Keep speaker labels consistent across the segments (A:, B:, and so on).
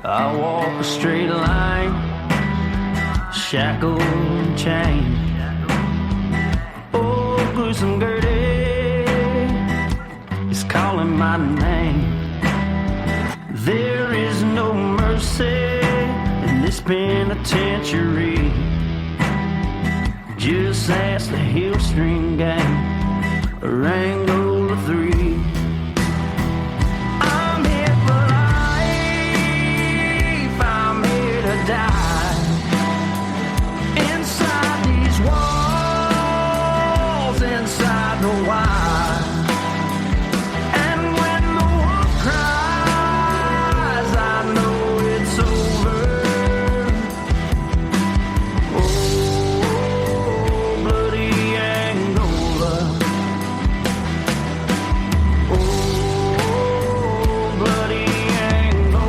A: I walk a straight line, shackled and chained. Oh, gruesome Gertie is calling my name. There is no mercy in this penitentiary. Just ask the Hillstring Gang, or Angola 3. I'm here for life, I'm here to die. Inside these walls, inside the wire. And when the wolf cries, I know it's over. Oh, bloody Angola. Oh, bloody Angola.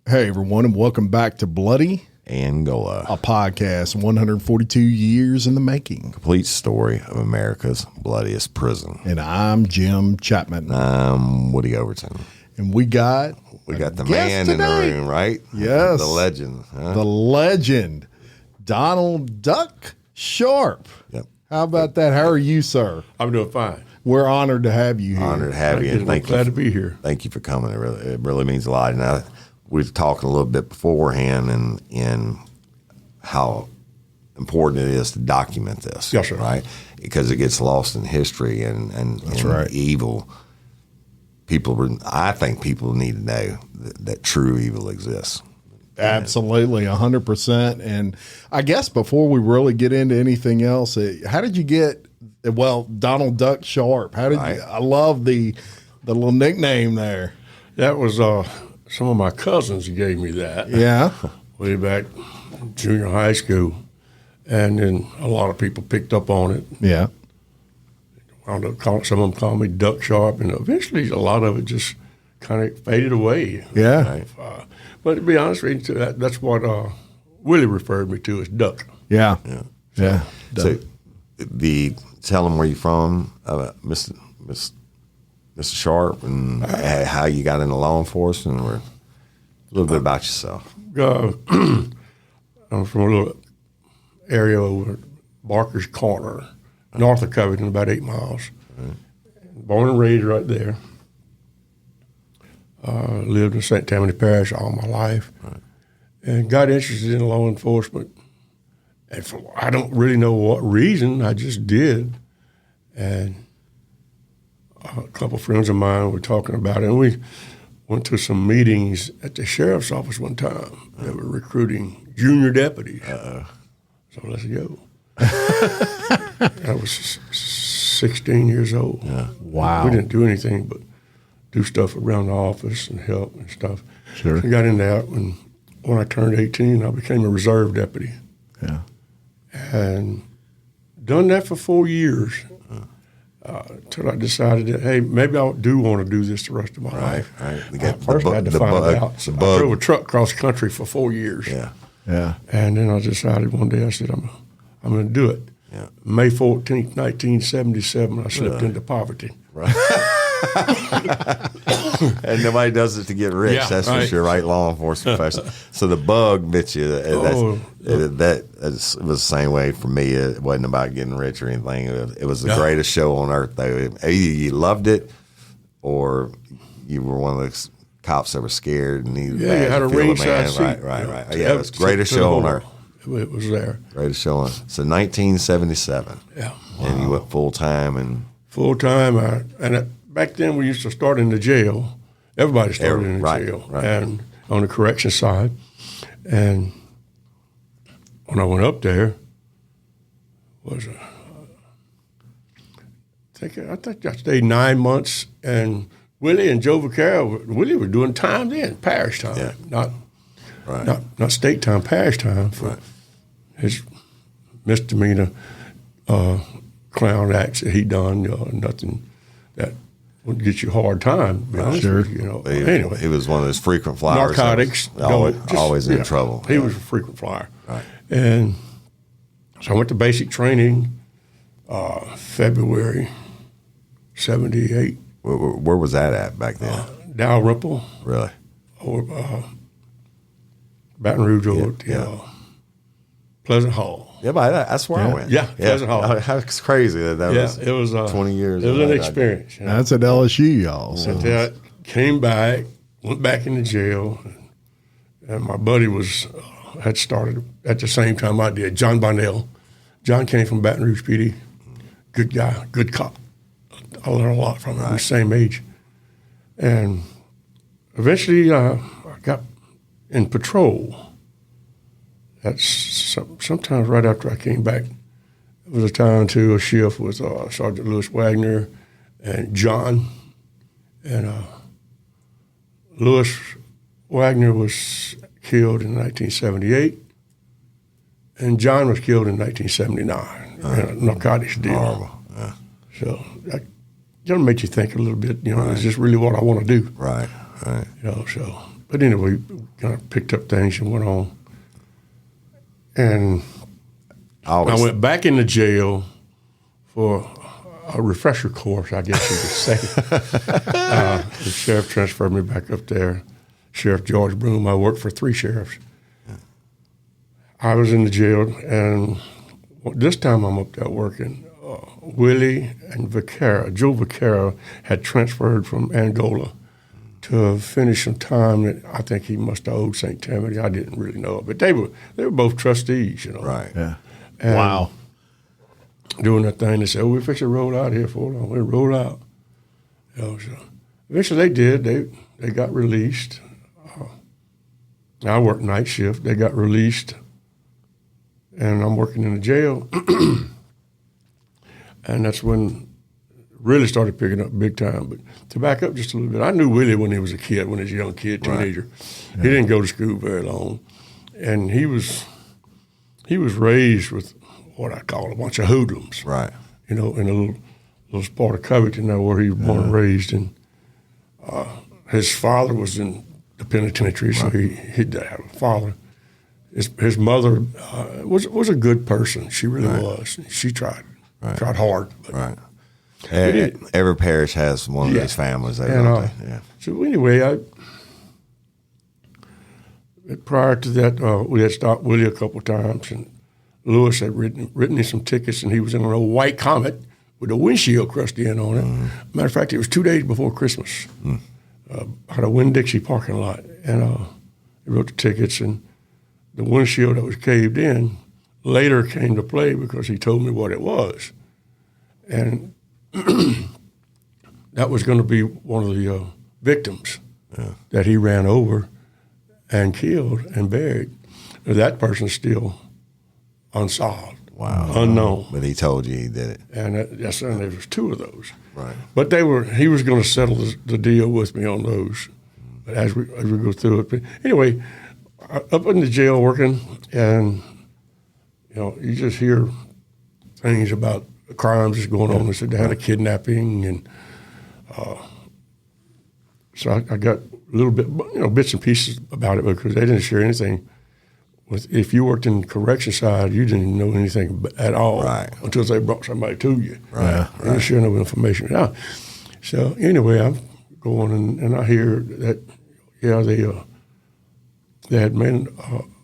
B: Hey, everyone, and welcome back to Bloody
C: Angola,
B: a podcast 142 years in the making.
C: complete story of America's bloodiest prison.
B: And I'm Jim Chapman.
C: I'm Woody Overton.
B: And we got
C: The
B: guest
C: man in
B: today.
C: the room, right?
B: Yes.
C: The legend. Huh?
B: the legend, Donald Duck Sharp.
C: Yep.
B: How about that? How are you, sir?
D: I'm doing fine.
B: We're honored to have you here.
C: Honored to have you. And thank
D: Glad to
C: you.
D: be here.
C: Thank you for coming. It really means a lot. And we were talking a little bit beforehand and how important it is to document this.
D: Yes, sir.
C: Right? Because it gets lost in history and
B: right.
C: evil. I think people need to know that true evil exists.
B: Absolutely, 100%. And I guess before we really get into anything else, how did you get, Donald Duck Sharp? How did you, I love the little nickname there.
D: That was some of my cousins gave me that.
B: Yeah.
D: Way back junior high school. And then a lot of people picked up on it.
B: Yeah.
D: Wound up some of them called me Duck Sharp, and eventually a lot of it just kind of faded away.
B: Yeah.
D: But to be honest with you, that's what Willie referred me to as Duck.
B: Yeah. Yeah.
C: So, tell them where you're from, Mr. Sharp, and how you got into law enforcement, or a little bit about yourself.
D: I'm from a little area over Barker's Corner, north of Covington, about 8 miles.
C: Right.
D: Born and raised right there. Lived in St. Tammany Parish all my life, and got interested in law enforcement. And I don't really know what reason, I just did. And a couple of friends of mine were talking about it, and we went to some meetings at the sheriff's office one time. They were recruiting junior deputies. So let's go. I was 16 years old.
C: Yeah.
B: Wow.
D: We didn't do anything but do stuff around the office and help and stuff.
B: Sure.
D: I got into that when I turned 18. I became a reserve deputy.
B: Yeah.
D: And done that for 4 years until I decided that, hey, maybe I do want to do this the rest of my life.
C: Right. We got
D: First I had to find out. So I drove a truck across the country for 4 years.
C: Yeah.
B: Yeah.
D: And then I decided one day, I said, I'm going to do it.
C: Yeah.
D: May 14th, 1977, I slipped into poverty.
C: Right. And nobody does it to get rich.
D: Yeah,
C: that's for
D: right.
C: sure, right? Law enforcement professional. So the bug bit you. It was the same way for me. It wasn't about getting rich or anything. It was the greatest show on earth, though. Either you loved it, or you were one of those cops that were scared and needed.
D: Yeah, you had a ringside seat.
C: Right. Yeah, it was the greatest show on earth.
D: It was there.
C: Greatest show on. So 1977.
D: Yeah.
C: And you went full time and
D: Full time. Back then we used to start in the jail. Everybody started in the jail.
C: Right.
D: And on the correction side. And when I went up there, I think I stayed 9 months, and Willie and Joe Vaccaro, Willie were doing time then, parish time, not state time, parish time for his misdemeanor clown acts that he done, nothing that would get you a hard time. To be honest
B: Sure.
D: with you,
C: He,
D: anyway,
C: he was one of those frequent flyers.
D: narcotics,
C: Always in trouble.
D: He was a frequent flyer,
C: Right.
D: and so I went to basic training, February '78.
C: Where was that at back then?
D: Dalrymple
C: Really?
D: or Baton Rouge or Pleasant Hall.
C: Yeah, but that's where I went.
D: Yeah, Pleasant Hall.
C: That's crazy that was
D: It was
C: 20 years
D: It was
C: ago.
D: an experience.
B: That's at LSU, y'all. So.
D: Sent that, came back, went back into jail, and my buddy had started at the same time I did. John Bonnell. John came from Baton Rouge PD. Good guy, good cop. I learned a lot from him. Right. We're the same age, and eventually I got in patrol. That's sometimes right after I came back. It was a time to a shift with Sergeant Lewis Wagner and John. And Lewis Wagner was killed in 1978, and John was killed in 1979 in a narcotics deal.
C: Horrible. Yeah.
D: So that going to make you think a little bit. Is this really what I want to do?
C: Right.
D: So. But anyway, kind of picked up things and went on. And I went back into jail for a refresher course, I guess you could say. The sheriff transferred me back up there. Sheriff George Broom. I worked for 3 sheriffs. I was in the jail, and this time I'm up there working. Willie and Vaquera, Joe Vaquera, had transferred from Angola to finish some time that I think he must have owed St. Tammany. I didn't really know it, but they were both trustees,
C: Right.
B: Yeah.
D: And
B: Wow.
D: doing that thing, they said, "Oh, we're fixing to roll out here for long. We roll out." So eventually they did. They got released. I worked night shift. They got released, and I'm working in the jail, and that's when really started picking up big time. But to back up just a little bit, I knew Willie when he was a kid, when he was a young kid, teenager. Right. Yeah. He didn't go to school very long, and he was raised with what I call a bunch of hoodlums.
C: Right.
D: In a little part of Covington there where he was born and raised. And his father was in the penitentiary, so he did have a father. His mother was a good person. She really was. She tried hard. But
C: right. Every parish has one of these families.
D: So anyway, prior to that, we had stopped Willie a couple of times, and Lewis had written me some tickets, and he was in an old white Comet with a windshield crusty in on it. Matter of fact, it was 2 days before Christmas. Had a Winn-Dixie parking lot, and he wrote the tickets, and the windshield that was caved in later came to play because he told me what it was. And that was going to be one of the victims that he ran over and killed and buried. That person's still unsolved.
C: Wow.
D: Unknown.
C: But he told you he did it.
D: And there was 2 of those.
C: Right.
D: But he was going to settle the deal with me on those as we go through it. But anyway, up in the jail working, and you just hear things about crimes that's going on. They said they had a kidnapping, and so I got a little bit, bits and pieces about it because they didn't share anything. If you worked in the correction side, you didn't know anything at all until they brought somebody to you.
C: Right.
D: They didn't share no information. So anyway, I'm going and I hear that they had made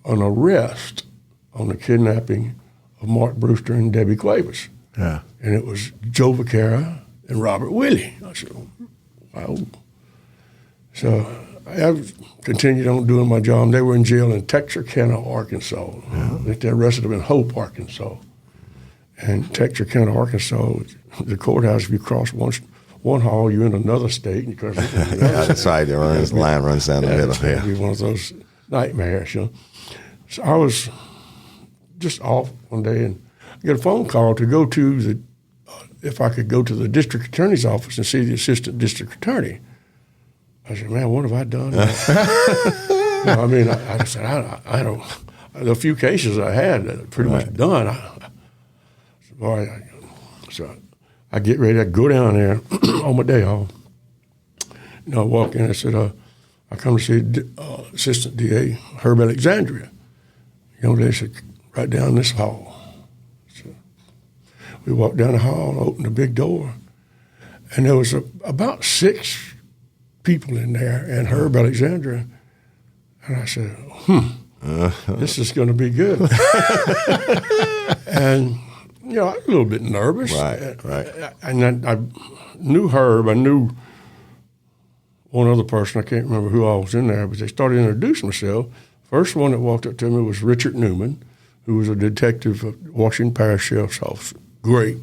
D: an arrest on the kidnapping of Mark Brewster and Debbie Cuevas.
B: Yeah.
D: And it was Joe Vaquera and Robert Willie. I said, wow. So I continued on doing my job. They were in jail in Texarkana, Arkansas. I think they arrested them in Hope, Arkansas. And Texarkana, Arkansas, the courthouse, if you cross one hall, you're in another state. And you cross
C: that's right. The line runs down the middle.
D: It'd be one of those nightmares. So I was just off one day, and I got a phone call to go to if I could go to the district attorney's office and see the assistant district attorney. I said, man, what have I done? I said, I don't. The few cases I had pretty much done. So I get ready to go down there on my day off. I walked in. I said, I come to see Assistant DA Herb Alexandria. They said, right down this hall. So we walked down the hall and opened the big door, and there was about 6 people in there, and Herb Alexandria. And I said, this is going to be good. And, I was a little bit nervous.
C: Right.
D: And I knew Herb. I knew one other person. I can't remember who all was in there, but they started introducing themselves. First one that walked up to me was Richard Newman, who was a detective at Washington Parish Sheriff's Office. Great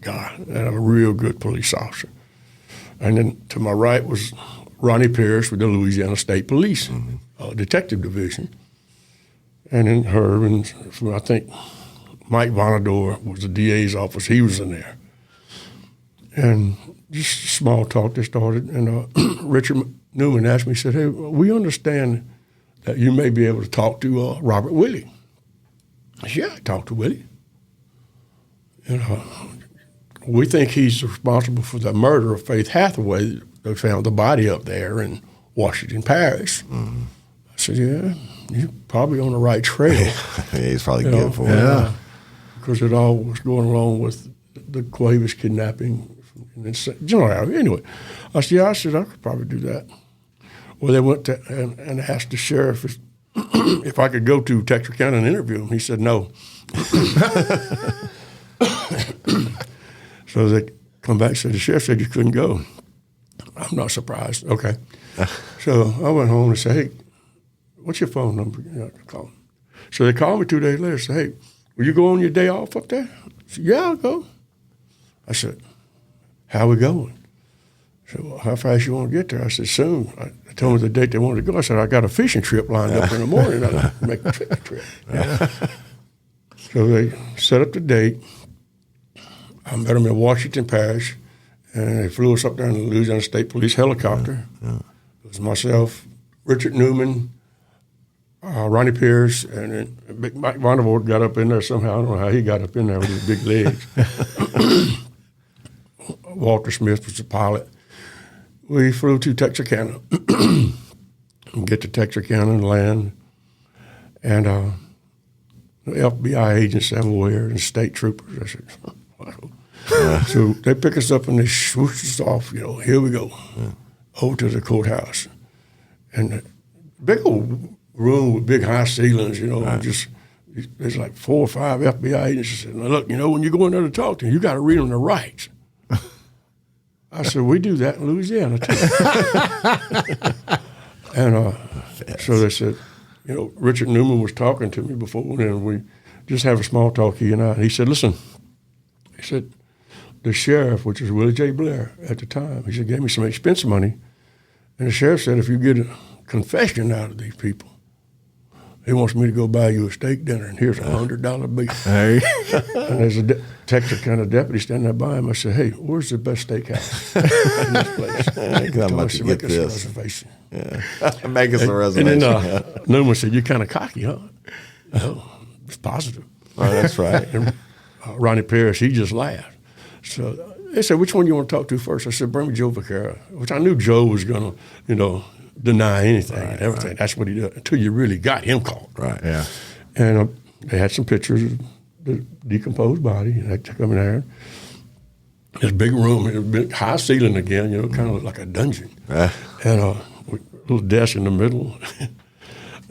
D: guy, and a real good police officer. And then to my right was Ronnie Pierce with the Louisiana State Police Detective Division. And then Herb, and I think Mike Vonador was the DA's office. He was in there. And just small talk they started. And Richard Newman asked me, he said, hey, we understand that you may be able to talk to Robert Willie. I said, yeah, I talked to Willie. We think he's responsible for the murder of Faith Hathaway. They found the body up there in Washington Parish. Mm-hmm. I said, yeah, you're probably on the right trail.
C: Yeah, he's probably good for it.
D: Because it all was going along with the Cuevas kidnapping. Anyway, I said, I could probably do that. Well, they went to and asked the sheriff if I could go to Texarkana and interview him. He said no. So they come back and said, the sheriff said you couldn't go. I'm not surprised. Okay. So I went home and said, hey, what's your phone number? Call him. So they called me 2 days later and said, hey, will you go on your day off up there? I said, yeah, I'll go. I said, how we going? I said, well, how fast you want to get there? I said, soon. I told them the date they wanted to go. I said, I got a fishing trip lined up in the morning. I'll make a trip. Yeah. So they set up the date. I met them in Washington Parish, and they flew us up there in the Louisiana State Police helicopter. It was myself, Richard Newman, Ronnie Pierce, and then Big Mike Vondervoort got up in there somehow. I don't know how he got up in there with his big legs. Walter Smith was the pilot. We flew to Texarkana and get to Texarkana and land. And the FBI agents everywhere and state troopers. I said, wow. So they pick us up and they swoosh us off, here we go, over to the courthouse. And the big old room with big high ceilings, just there's like 4 or 5 FBI agents. I said, now look, when you go in there to talk to them, you got to read them their rights. I said, we do that in Louisiana too. And so they said, Richard Newman was talking to me before, and we just have a small talk, he and I. And he said, listen, he said, the sheriff, which was Willie J. Blair at the time, he said, gave me some expense money. And the sheriff said, if you get a confession out of these people, he wants me to go buy you a steak dinner, and here's $100 bill. Hey. And there's a Texarkana deputy standing there by him. I said, hey, where's the best steakhouse in this place?
C: I'm about to get this.
D: Reservation.
C: Yeah. Make us a reservation.
D: And then Newman said, you're kind of cocky, huh? Oh, it's positive.
C: Oh, that's right.
D: And Ronnie Pierce, he just laughed. So they said, which one do you want to talk to first? I said, bring me Joe Vaquero, which I knew Joe was going to, deny anything and everything. Right. That's what he did until you really got him caught.
C: Right, yeah.
D: And they had some pictures of the decomposed body, and they took him in there. This big room, a big high ceiling again, kind of like a dungeon. And a little desk in the middle.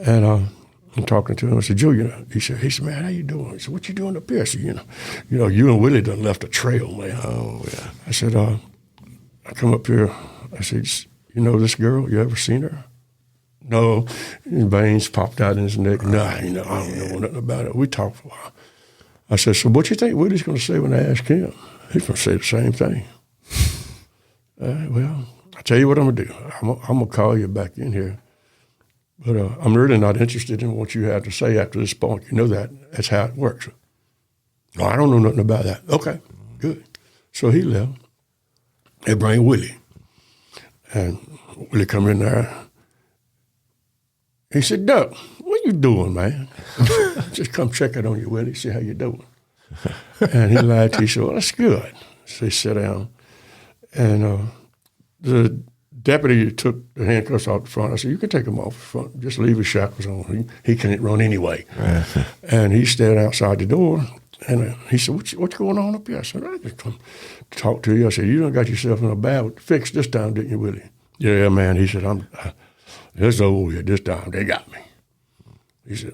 D: And I'm talking to him. I said, Joe, he said, man, how you doing? He said, what you doing up here? I said, you and Willie done left a trail, man.
C: Oh, yeah.
D: I said, I come up here. I said, you know this girl? You ever seen her? No. His veins popped out in his neck. No, I don't know nothing about it. We talked for a while. I said, so what you think Willie's going to say when I ask him? He's going to say the same thing. Well, I'll tell you what I'm going to do. I'm going to call you back in here. But I'm really not interested in what you have to say after this point. You know that. That's how it works. Oh, I don't know nothing about that. Okay, good. So he left. They bring Willie. And Willie come in there. He said, Doug, what you doing, man? Just come check it on you, Willie, see how you doing. And he laughed. He said, well, that's good. So he sat down. And the deputy took the handcuffs off the front. I said, you can take them off the front. Just leave his shackles on. He can't run anyway. And he stayed outside the door. And he said, what's going on up here? I said, I just come to talk to you. I said, you done got yourself in a bad fix this time, didn't you, Willie? Yeah, man. He said, it's over here this time. They got me.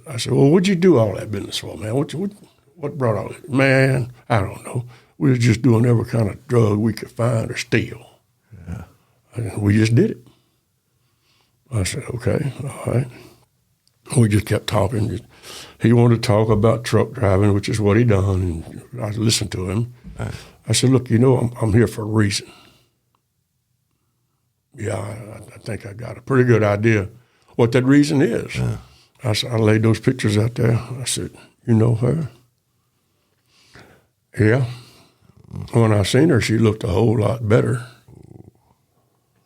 D: I said, well, what'd you do all that business for, man? What brought all that? Man, I don't know. We was just doing every kind of drug we could find or steal. Yeah. And we just did it. I said, okay, all right. We just kept talking. He wanted to talk about truck driving, which is what he done, and I listened to him. Right. I said, look, I'm here for a reason. Yeah, I think I got a pretty good idea what that reason is. Yeah. I laid those pictures out there. I said, you know her? Yeah. When I seen her, she looked a whole lot better.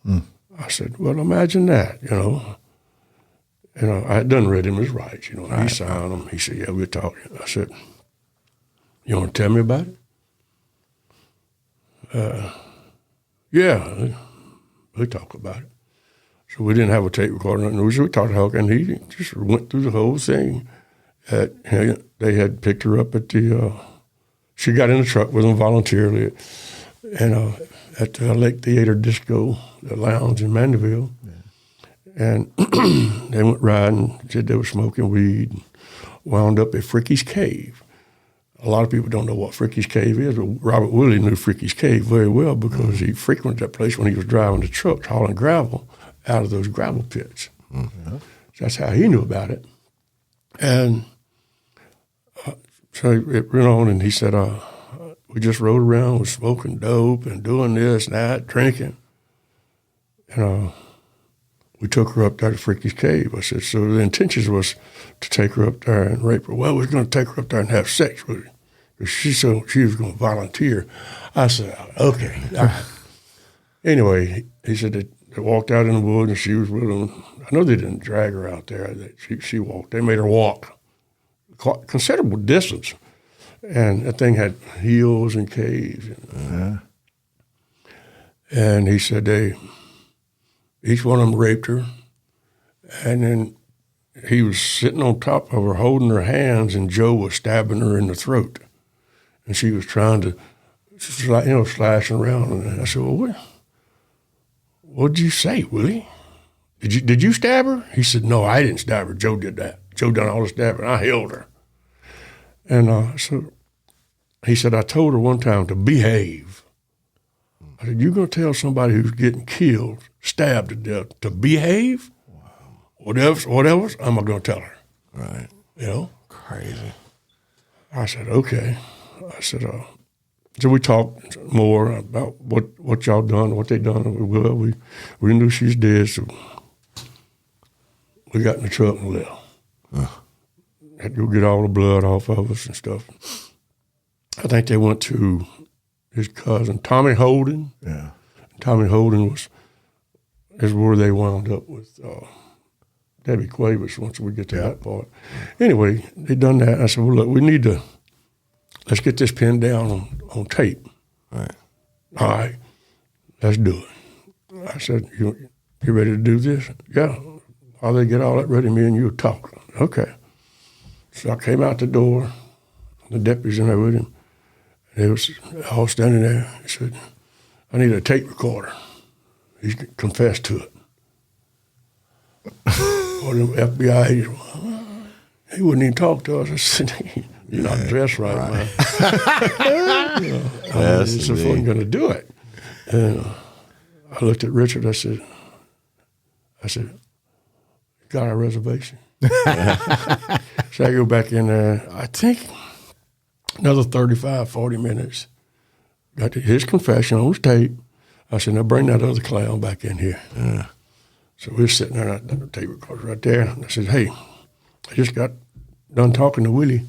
D: I said, well, imagine that, I had done read him his rights, He signed them. He said, yeah, we'll talk. I said, you want to tell me about it? Yeah, we'll talk about it. So we didn't have a tape recorder. We talked to Huck, and he just went through the whole thing. They had picked her up at she got in the truck with them voluntarily, and at the Lake Theater Disco, the lounge in Mandeville. Yeah. And they went riding, said they were smoking weed, and wound up at Fricky's Cave. A lot of people don't know what Fricky's Cave is, but Robert Willie knew Fricky's Cave very well because he frequented that place when he was driving the trucks, hauling gravel out of those gravel pits. Mm-hmm. So that's how he knew about it. And so it went on, and he said, we just rode around with smoking dope and doing this and that, drinking. And we took her up there to Fricky's Cave. I said, so the intention was to take her up there and rape her. Well, we were going to take her up there and have sex with her. She was going to volunteer. I said, okay. Anyway, he said they walked out in the woods, and she was with them. I know they didn't drag her out there. She walked. They made her walk quite considerable distance. And that thing had hills and caves. And he said each one of them raped her. And then he was sitting on top of her, holding her hands, and Joe was stabbing her in the throat. And she was trying to, slashing around. And I said, well, what'd you say, Willie? Did you stab her? He said, no, I didn't stab her. Joe did that. Joe done all the stabbing. I held her. And so he said, I told her one time to behave. I said, you going to tell somebody who's getting killed, stabbed to death, to behave? Wow. Whatever, I'm not going to tell her.
C: Right. Crazy.
D: I said, okay. I said, so we talked more about what y'all done, what they done. Well, we knew she's dead, so we got in the truck and left. Had to go get all the blood off of us and stuff. I think they went to his cousin, Tommy Holden.
B: Yeah.
D: Tommy Holden is where they wound up with Debbie Cuevas once we get to that part. Anyway, they done that. I said, well, look, let's get this pinned down on tape.
C: Right.
D: All right, let's do it. I said, you ready to do this? Yeah. While they get all that ready, me and you will talk. Okay. So I came out the door, the deputies in there with him. They was all standing there. He said, I need a tape recorder. He confessed to it. Or the FBI agent, he wouldn't even talk to us. I said, you're not dressed right, man. Yes, so I'm going to do it. And I looked at Richard. I said, got our reservation. So I go back in there, I think another 35, 40 minutes. Got his confession on his tape. I said, now bring that other clown back in here. So we were sitting there, the tape recorder right there. And I said, hey, I just got done talking to Willie.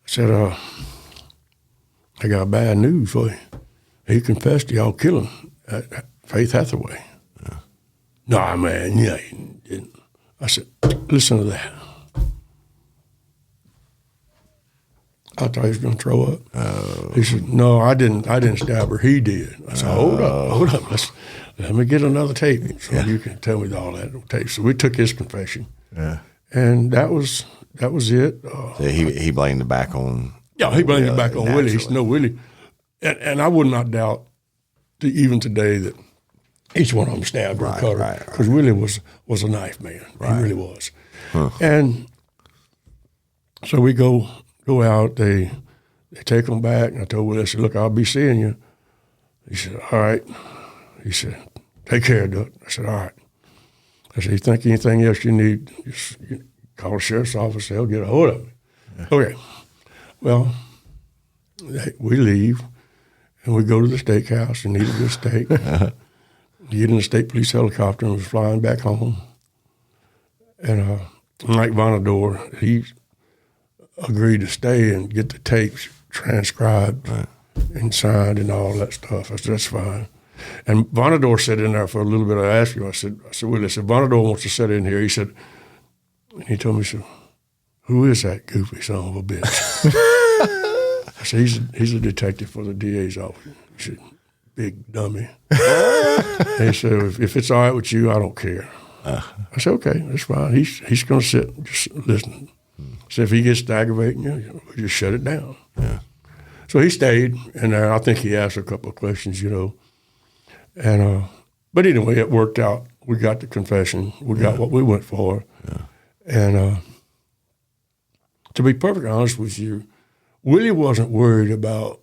D: I said, I got bad news for you. He confessed to y'all killing Faith Hathaway. No, man, yeah, he didn't. I said, listen to that. I thought he was going to throw up. He said, no, I didn't stab her. He did. I said, hold up. let me get another tape so you can tell me all that on tape. So we took his confession.
B: Yeah.
D: And that was it.
C: So he blamed it back on.
D: Yeah, he blamed it back on Willie. He
C: naturally.
D: said, no, Willie. And I would not doubt, even today, that each one of them stabbed or cut her. Because Willie was a knife man. He really was.
C: Huh.
D: And so we go out. They take them back. And I told Willie, I said, look, I'll be seeing you. He said, all right. He said, take care, Duck. I said, all right. I said, you think anything else you need, just call the sheriff's office. They'll get a hold of me. Yeah. Okay. Well, we leave, and we go to the steakhouse and eat a good steak. Get in the state police helicopter and was flying back home. And Mike Vonador, he agreed to stay and get the tapes transcribed and signed and all that stuff. I said, that's fine. And Vonador sat in there for a little bit. I asked him, I said, Willie, I said, Vonador wants to sit in here. He said, and he told me, he said, who is that goofy son of a bitch? I said, he's a detective for the DA's office. He said, big dummy. He said, if it's all right with you, I don't care. I said, okay, that's fine. He's going to sit and just listen. So if he gets to aggravating you, we just shut it down.
C: Yeah.
D: So he stayed, and I think he asked a couple of questions, And but anyway, it worked out. We got the confession. We got what we went for. Yeah. And to be perfectly honest with you, Willie wasn't worried about,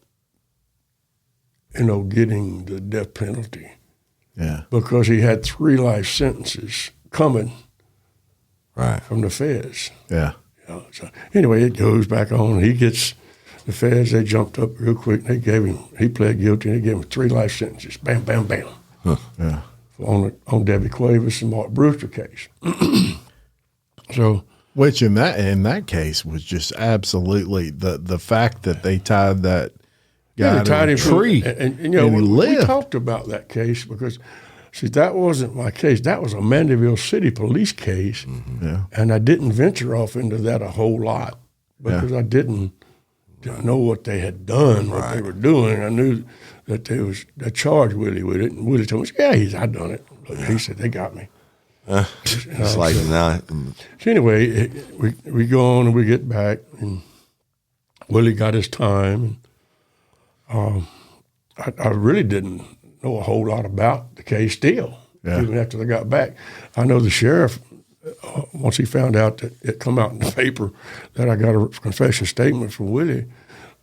D: getting the death penalty.
B: Yeah.
D: Because he had 3 life sentences coming from the feds.
B: Yeah.
D: So anyway, it goes back on. He gets the feds. They jumped up real quick. And he pled guilty. And they gave him 3 life sentences. Bam, bam, bam.
B: Huh. Yeah.
D: On Debbie Cuevas and Mark Brewster case. So,
B: which in that case was just absolutely the fact that they tied that guy to a tree
D: and
B: we
D: talked about that case because, see, that wasn't my case. That was a Mandeville City police case, and I didn't venture off into that a whole lot because I didn't know what they had done, what they were doing. I knew that they charged Willie with it, and Willie told me, I done it. He said, they got me.
C: It's like now.
D: So anyway, we go on and we get back, and Willie got his time. And I really didn't know a whole lot about the case still, even after they got back. I know the sheriff, once he found out that it come out in the paper that I got a confession statement from Willie,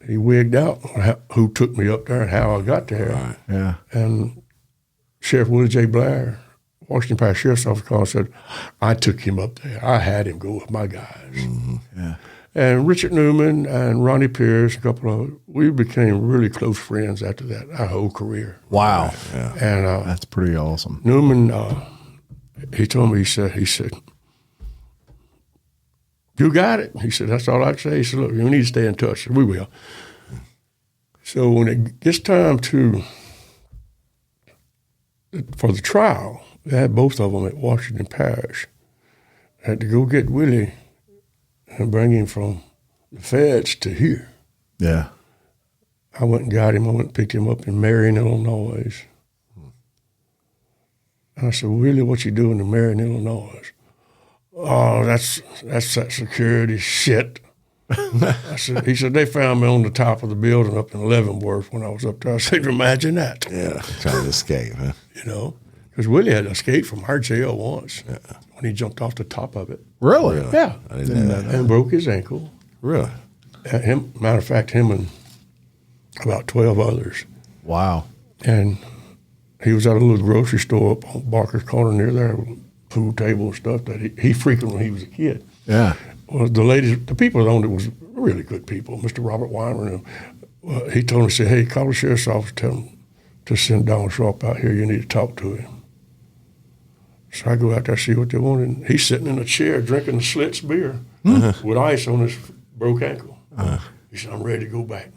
D: he wigged out on who took me up there and how I got there.
B: Right. Yeah.
D: And Sheriff Willie J. Blair, Washington Parish Sheriff's Office, called and said, I took him up there. I had him go with my guys.
B: Mm-hmm. Yeah.
D: And Richard Newman and Ronnie Pierce, we became really close friends after that, our whole career.
B: Wow.
C: Yeah.
D: And
B: that's pretty awesome.
D: Newman, he told me, he said, you got it. He said, that's all I'd say. He said, look, we need to stay in touch. I said, we will. So when it gets time for the trial, they had both of them at Washington Parish. I had to go get Willie and bring him from the feds to here.
B: Yeah.
D: I went and got him. I went and picked him up in Marion, Illinois. And I said, Willie, what you doing in Marion, Illinois? Oh, that's that security shit. He said, they found me on the top of the building up in Leavenworth when I was up there. I said, imagine that.
C: Yeah, trying to escape, huh?
D: Because Willie had escaped from our jail once when he jumped off the top of it.
B: Really?
D: Yeah.
C: I didn't know that.
D: And broke his ankle.
C: Really?
D: Matter of fact, him and about 12 others.
B: Wow.
D: And he was at a little grocery store up on Barker's Corner near there, pool table and stuff that he frequented when he was a kid.
B: Yeah.
D: Well, the people that owned it was really good people. Mr. Robert Weimer, he told me, he said, hey, call the sheriff's office, tell him to send Donald Sharp out here. You need to talk to him. So I go out there, see what they want, and he's sitting in a chair drinking the Schlitz beer with ice on his broke ankle. He said, I'm ready to go back.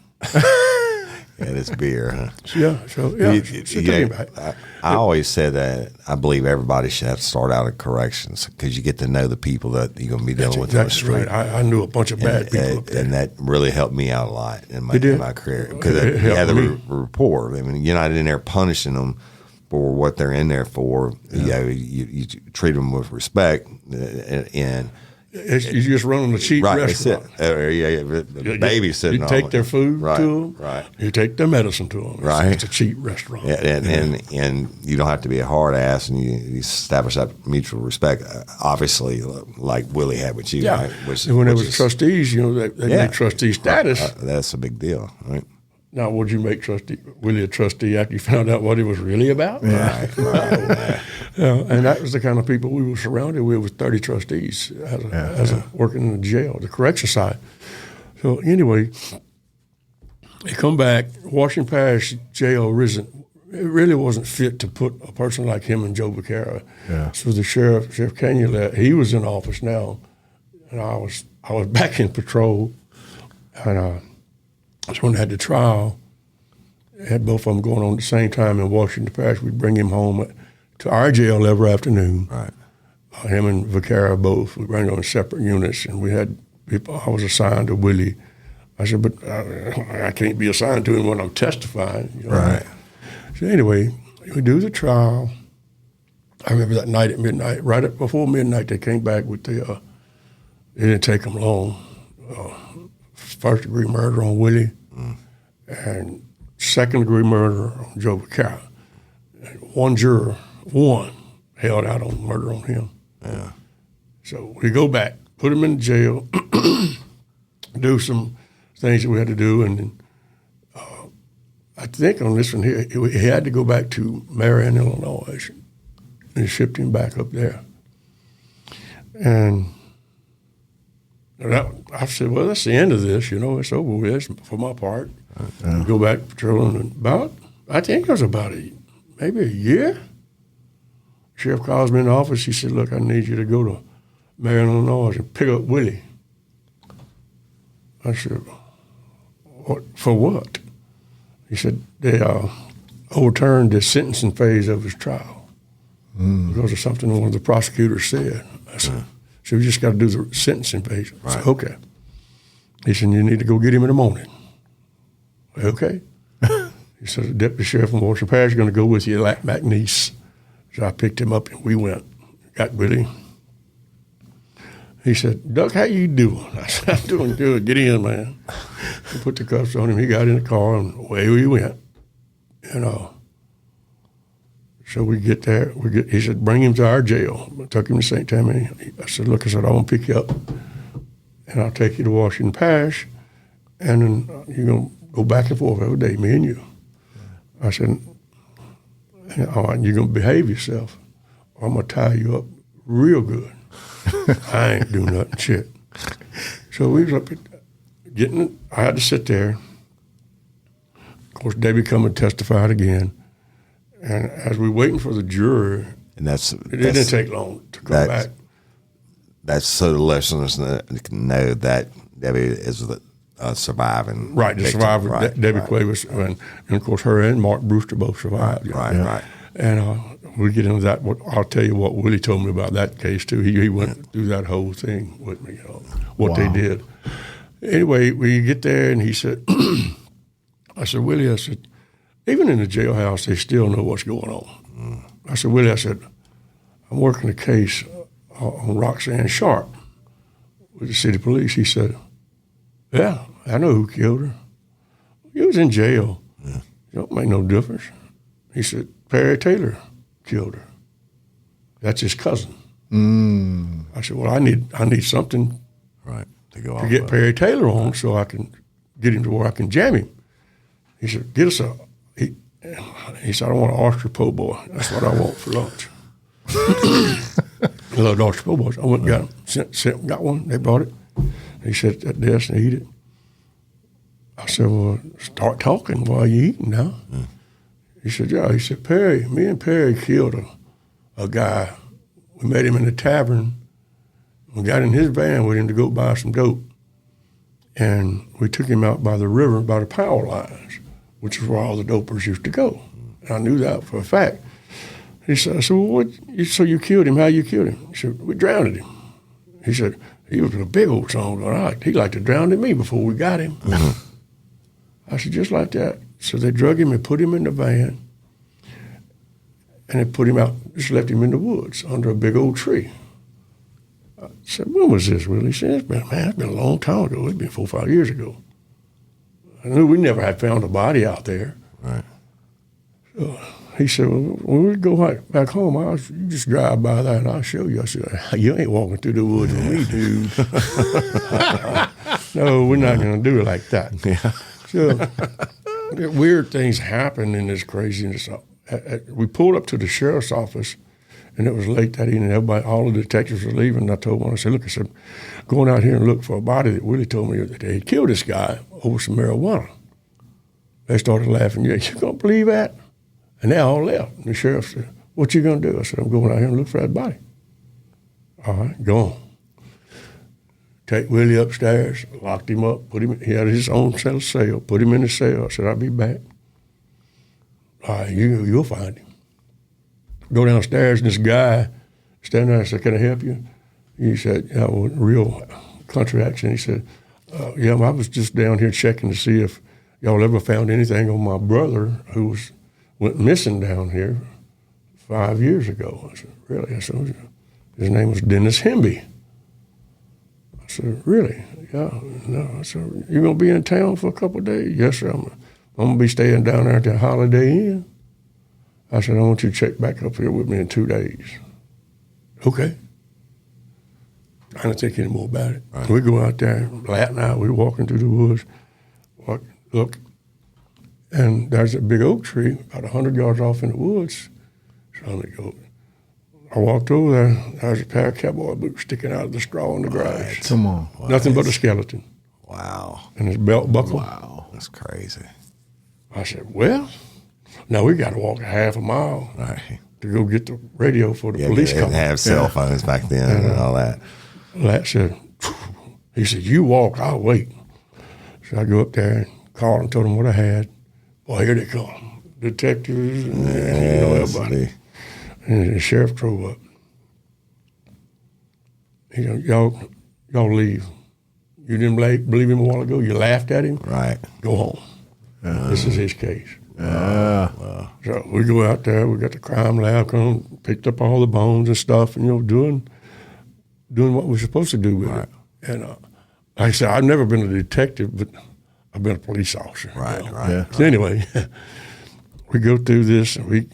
C: Yeah, this beer, huh? I always said that I believe everybody should have to start out at corrections because you get to know the people that you're going to be dealing with on the street.
D: Right. I knew a bunch of bad people up there.
C: And that really helped me out a lot in my career because you had the rapport. I mean, you're not in there punishing them, for what they're in there for. You know, you treat them with respect, and
D: you just run on a cheap restaurant.
C: That's it. Babysitting.
D: You take their food to them.
C: Right.
D: You take their medicine to them.
C: Right.
D: It's a cheap restaurant.
C: Yeah, and you don't have to be a hard ass, and you establish that mutual respect. Obviously, like Willie had with you.
D: Yeah.
C: Right?
D: And when they were trustees, you know, they made trustee status.
C: That's a big deal, right?
D: Now, would you make Willie a trustee after you found out what he was really about?
C: Right.
D: And that was the kind of people we were surrounded with 30 trustees working in the jail, the correction side. So anyway, they come back. Washington Parish Jail it really wasn't fit to put a person like him and Joe Vaquera.
B: Yeah.
D: So the Sheriff Canulet, he was in office now, and I was back in patrol, and that's when I had the trial. Had both of them going on at the same time in Washington Parish. We'd bring him home to our jail every afternoon.
C: Right.
D: Him and Vaquera both. We bring them in separate units, and we had people. I was assigned to Willie. I said, but I can't be assigned to him when I'm testifying. You know?
C: Right.
D: So anyway, we do the trial. I remember that night at midnight, before midnight, they came back with it didn't take them long. First-degree murder on Willie, and second-degree murder on Joe Vaquera. And one juror, held out on murder on him.
C: Yeah.
D: So we go back, put him in jail, do some things that we had to do, and then I think on this one here, he had to go back to Marion, Illinois, and shipped him back up there. And I said, well, that's the end of this, you know, it's over with for my part. Go back patrolling, and I think it was maybe a year. Sheriff calls me in the office, he said, look, I need you to go to Marion, Illinois and pick up Willie. I said, for what? He said, they overturned the sentencing phase of his trial because of something one of the prosecutors said. I said, so we just got to do the sentencing phase. I said, okay. He said, you need to go get him in the morning. Okay. He said, the deputy sheriff from Washington Parish is going to go with you at McNeese. So I picked him up and we went, got Willie. He said, Duck, how you doing? I said, I'm doing good. Get in, man. We put the cuffs on him. He got in the car and away we went. And so we get there. He said, bring him to our jail. I took him to St. Tammany. I said, look, I want to pick you up and I'll take you to Washington Parish and then you're going to go back and forth every day, me and you. I said, all right, you're going to behave yourself or I'm going to tie you up real good. I ain't doing nothing shit. So we was up I had to sit there. Of course, Debbie come and testified again. And as we waiting for the jury,
C: and
D: it didn't take long to come back.
C: That's so the listeners know that Debbie is surviving.
D: Right, the survivor,
C: right,
D: Debbie
C: right.
D: Cuevas, and of course her and Mark Brewster both survived.
C: Right.
D: And we get into that. I'll tell you what Willie told me about that case too. He went through that whole thing with me, what they did. Anyway, we get there and he said, I said, Willie, I said, even in the jailhouse, they still know what's going on. I said, Willie, I said, I'm working a case on Roxanne Sharp with the city police. He said, yeah, I know who killed her. He was in jail. It don't make no difference. He said, Perry Taylor killed her. That's his cousin. I said, well, I need something to get Perry Taylor on so I can get him to where I can jam him. He said, get us he said, I want an oyster po' boy. That's what I want for lunch. I love oyster po' boys. I went and got him, got one. They brought it. He sat at that desk and eat it. I said, well, start talking while you eating now. He said, yeah. He said, me and Perry killed a guy. We met him in the tavern. We got in his van with him to go buy some dope. And we took him out by the river, by the power lines, which is where all the dopers used to go. And I knew that for a fact. He said, so you killed him? How you killed him? He said, we drowned him. He said, he was a big old song. He liked to drown me before we got him. I said, just like that. So they drug him and put him in the van. and they put him out, just left him in the woods under a big old tree. I said, when was this, Willie? He said, it's been a long time ago. It's been 4 or 5 years ago. I knew we never had found a body out there.
C: Right.
D: So he said, well, when we go back home, you just drive by that and I'll show you. I said, you ain't walking through the woods with me, dude. No, we're not going to do it like that.
C: Yeah.
D: So weird things happen in this craziness. We pulled up to the sheriff's office, and it was late that evening. All the detectives were leaving. And I told one, I said, going out here and look for a body that Willie told me that they had killed this guy over some marijuana. They started laughing. Yeah, you gonna believe that? And they all left. And the sheriff said, what you gonna do? I said, I'm going out here and look for that body. All right, go on. Take Willie upstairs, locked him up, he had his own cell, put him in the cell. I said, I'll be back. All right, you'll find him. Go downstairs, and this guy standing there, I said, can I help you? He said, yeah, well, real country accent. He said, yeah, I was just down here checking to see if y'all ever found anything on my brother who went missing down here 5 years ago. I said, really? I said, his name was Dennis Hemby. I said, really? Yeah. No. I said, you going to be in town for a couple of days? Yes, sir. I'm going to be staying down there at the Holiday Inn. I said, I want you to check back up here with me in 2 days. Okay. I don't think any more about it. Right. We go out there, Lat and I, we're walking through the woods, look, and there's a big oak tree about 100 yards off in the woods. So I walked over there, there's a pair of cowboy boots sticking out of the straw in the grass.
B: Come on.
D: Nothing but a skeleton.
C: Wow.
D: And his belt buckle.
C: Wow. That's crazy.
D: I said, well, now we got to walk a half a mile to go get the radio for the police
C: call. They didn't have cell phones back then and all that.
D: Lat said, he said, you walk, I'll wait. So I go up there and called and told him what I had. Well, here they come. Detectives and everybody. And the sheriff drove up. He said, y'all leave. You didn't believe him a while ago? You laughed at him?
C: Right.
D: Go home. This is his case. So we go out there, we got the crime lab come, picked up all the bones and stuff, and doing what we're supposed to do with it. And like I said, I've never been a detective, but I've been a police officer.
C: Right.
B: Yeah.
D: So anyway, we go through this, and we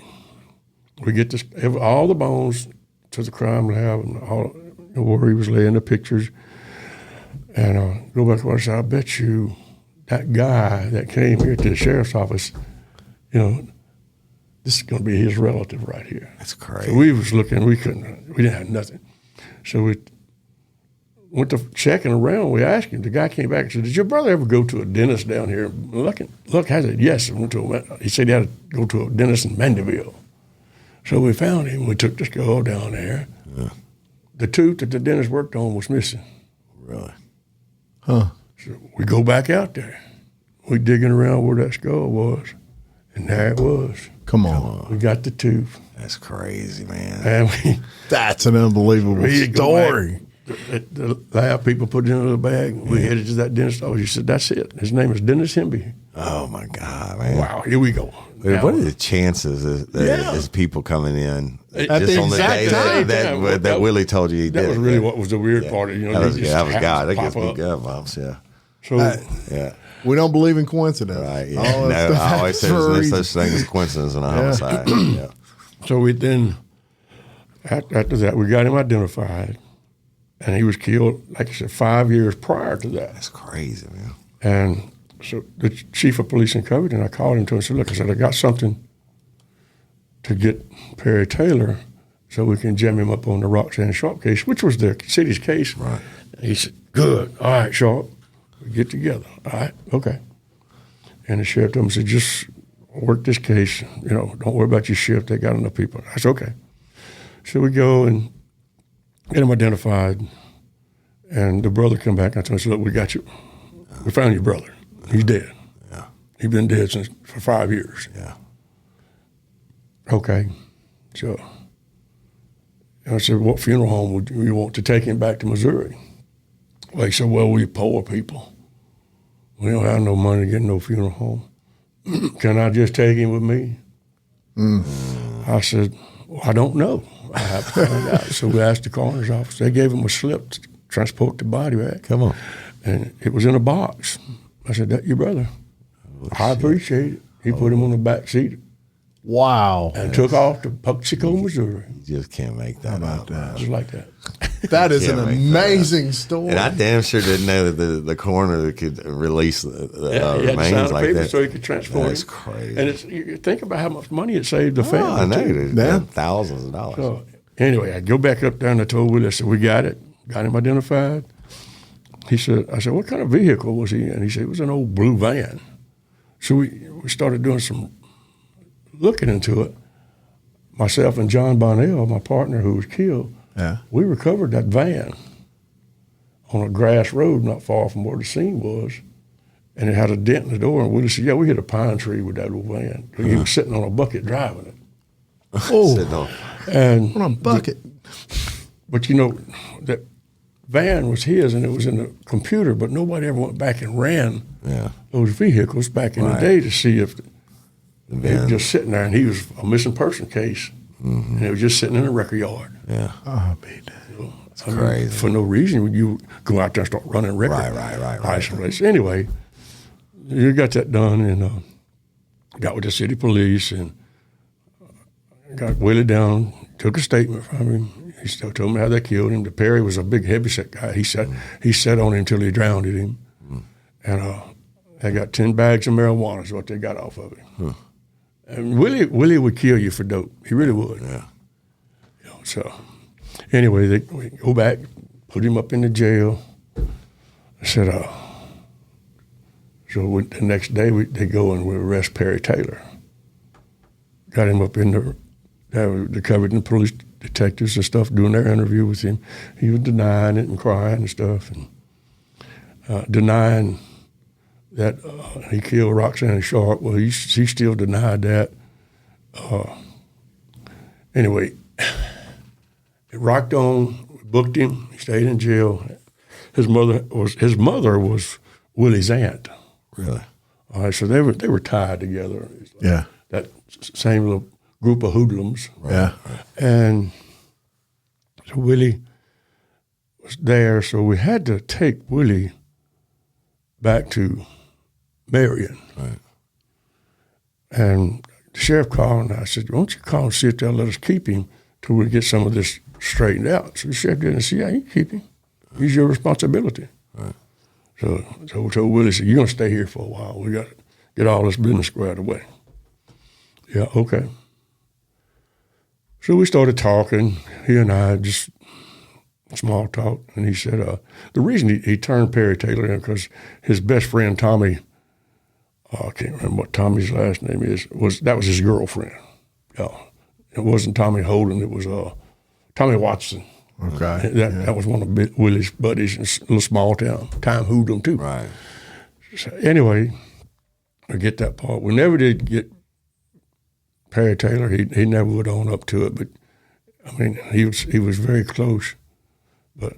D: get all the bones to the crime lab, and all where he was laying the pictures, and go back and I said, I bet you that guy that came here to the sheriff's office, this is going to be his relative right here.
C: That's crazy.
D: So we was looking, we didn't have nothing. So we went to checking around. We asked him. The guy came back and said, did your brother ever go to a dentist down here? Look, I said, yes. I went to he said he had to go to a dentist in Mandeville. So we found him. We took the skull down there. Yeah. The tooth that the dentist worked on was missing.
C: Really?
B: Huh.
D: So we go back out there. We digging around where that skull was, and there it was.
B: Come on.
D: We got the tooth.
C: That's crazy, man.
D: And
B: That's an unbelievable story.
D: The lab people put it in a little bag. We headed to that dentist office. He said, that's it. His name is Dennis Hemby.
C: Oh, my God, man.
D: Wow, here we go.
C: What are the chances is people coming in
B: At
C: just
B: the
C: on the day
B: exact
C: that Willie told you he did?
D: That was really what was the weird part.
C: That was God. That gets me
D: up.
C: gut bumps, yeah.
D: So,
C: Yeah.
B: We don't believe in coincidence.
C: Right, yeah. I always say there's no such thing as coincidence in a homicide. Yeah.
D: So we then, after that, we got him identified, and he was killed, like I said, 5 years prior to that.
C: That's crazy, man.
D: And so the chief of police in Covington, I called him to him and said, look, I said, I got something to get Perry Taylor so we can jam him up on the Roxanne Sharp case, which was the city's case.
C: Right.
D: And he said, good. All right, Sharp. We get together. All right, okay. And the sheriff told him, said, just work this case. Don't worry about your shift. They got enough people. I said, okay. So we go and get him identified. And the brother come back and I told him, look, we got you. We found your brother. He's dead.
C: Yeah.
D: He's been dead for 5 years.
C: Yeah.
D: Okay. So I said, what funeral home would you want to take him back to Missouri? Well, he said, well, we poor people. We don't have no money to get no funeral home. Can I just take him with me? I said, well, I don't know. I have to find out. So we asked the coroner's office. They gave him a slip to transport the body back.
C: Come on.
D: And it was in a box. I said, that your brother? I appreciate it. He put him on the back seat
B: Wow.
D: and took off to Puxico, Missouri.
C: You just can't make that up.
D: Just like that.
B: That is an
C: Can't make that
B: amazing story.
C: And I damn sure didn't know that the coroner could release the
D: He had to
C: remains
D: sign a
C: like
D: paper
C: that.
D: so he could transport
C: That's
D: him.
C: crazy.
D: And you think about how much money it saved the
C: Oh,
D: family.
C: I know.
D: too.
C: There's
B: Yeah.
C: thousands of dollars.
D: So anyway, I go back up there and I told Willie, I said, we got it. Got him identified. I said, what kind of vehicle was he in? He said, it was an old blue van. So we started doing some looking into it. Myself and John Bonnell, my partner who was killed, we recovered that van on a grass road not far from where the scene was. And it had a dent in the door. And Willie said, yeah, we hit a pine tree with that old van. He was sitting on a bucket driving it.
C: Sitting on.
D: And
B: on a bucket.
D: But you know, that van was his and it was in the computer, but nobody ever went back and ran those vehicles back in the day to see if they were just sitting there. And he was a missing person case, and it was just sitting in a record yard.
C: Yeah.
B: Oh, man.
D: It's
C: crazy.
D: For no reason, when you go out there and start running record
C: Right.
D: license. Anyway, you got that done and got with the city police and got Willie down, took a statement from him. He still told me how they killed him. The Perry was a big heavyset guy. He sat on him until he drowned him. And they got 10 bags of marijuana is what they got off of him. And Willie would kill you for dope. He really would.
C: Yeah.
D: You know, so anyway, we go back, put him up in the jail. I said, the next day they go and we arrest Perry Taylor. Got him up in they covered the police detectives and stuff doing their interview with him. He was denying it and crying and stuff and denying that he killed Roxanne Sharp. Well, he still denied that. Anyway, it rocked on. We booked him. He stayed in jail. His mother was Willie's aunt.
C: Really?
D: All right, so they were tied together.
B: Yeah.
D: That same little group of hoodlums.
B: Yeah.
D: And so Willie was there, so we had to take Willie back to Marion.
C: Right.
D: And the sheriff called, and I said, why don't you call and see if they'll let us keep him till we get some of this straightened out. So the sheriff did, and said, yeah, you can keep him. He's your responsibility.
C: Right.
D: So we told Willie, said, you're going to stay here for a while. We got to get all this business squared away. Yeah, okay. So we started talking, he and I, just small talk, and he said the reason he turned Perry Taylor in because his best friend Tommy, I can't remember what Tommy's last name is, that was his girlfriend. Yeah, it wasn't Tommy Holden, it was Tommy Watson.
B: Okay.
D: That was one of Willie's buddies in a little small town, Time Hoodlum too.
C: Right.
D: So anyway, I get that part. We never did get Perry Taylor. He never would own up to it, but I mean he was very close. But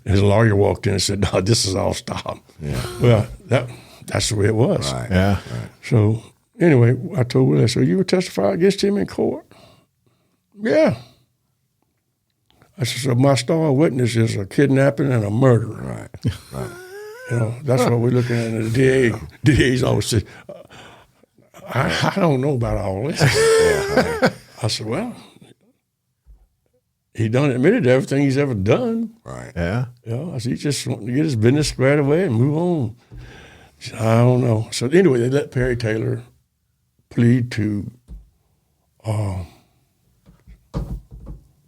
D: his lawyer walked in and said, "No, this is all stop."
C: Yeah.
D: Well, that's the way it was.
C: Right.
B: Yeah.
C: Right.
D: So anyway, I told Willie, "So you would testify against him in court?" Yeah. I said, "So my star witness is a kidnapping and a murder."
C: Right. Right.
D: You know, that's what we're looking at. And the DA's always said, I don't know about all this. I said, well, he done admitted to everything he's ever done.
C: Right.
B: Yeah.
D: You know, I said, he just wanted to get his business squared away and move on. He said, I don't know. So anyway, they let Perry Taylor plead to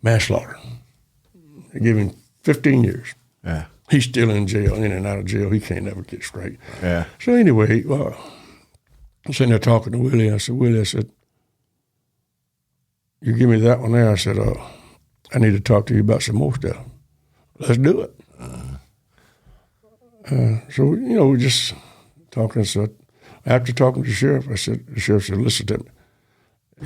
D: manslaughter. They give him 15 years.
B: Yeah.
D: He's still in jail, in and out of jail. He can't never get straight.
B: Yeah.
D: So anyway, I'm sitting there talking to Willie. I said, Willie, I said, you give me that one there. I said, I need to talk to you about some more stuff. Let's do it. So, you know, we just talking. So after talking to the sheriff, the sheriff said, listen to me.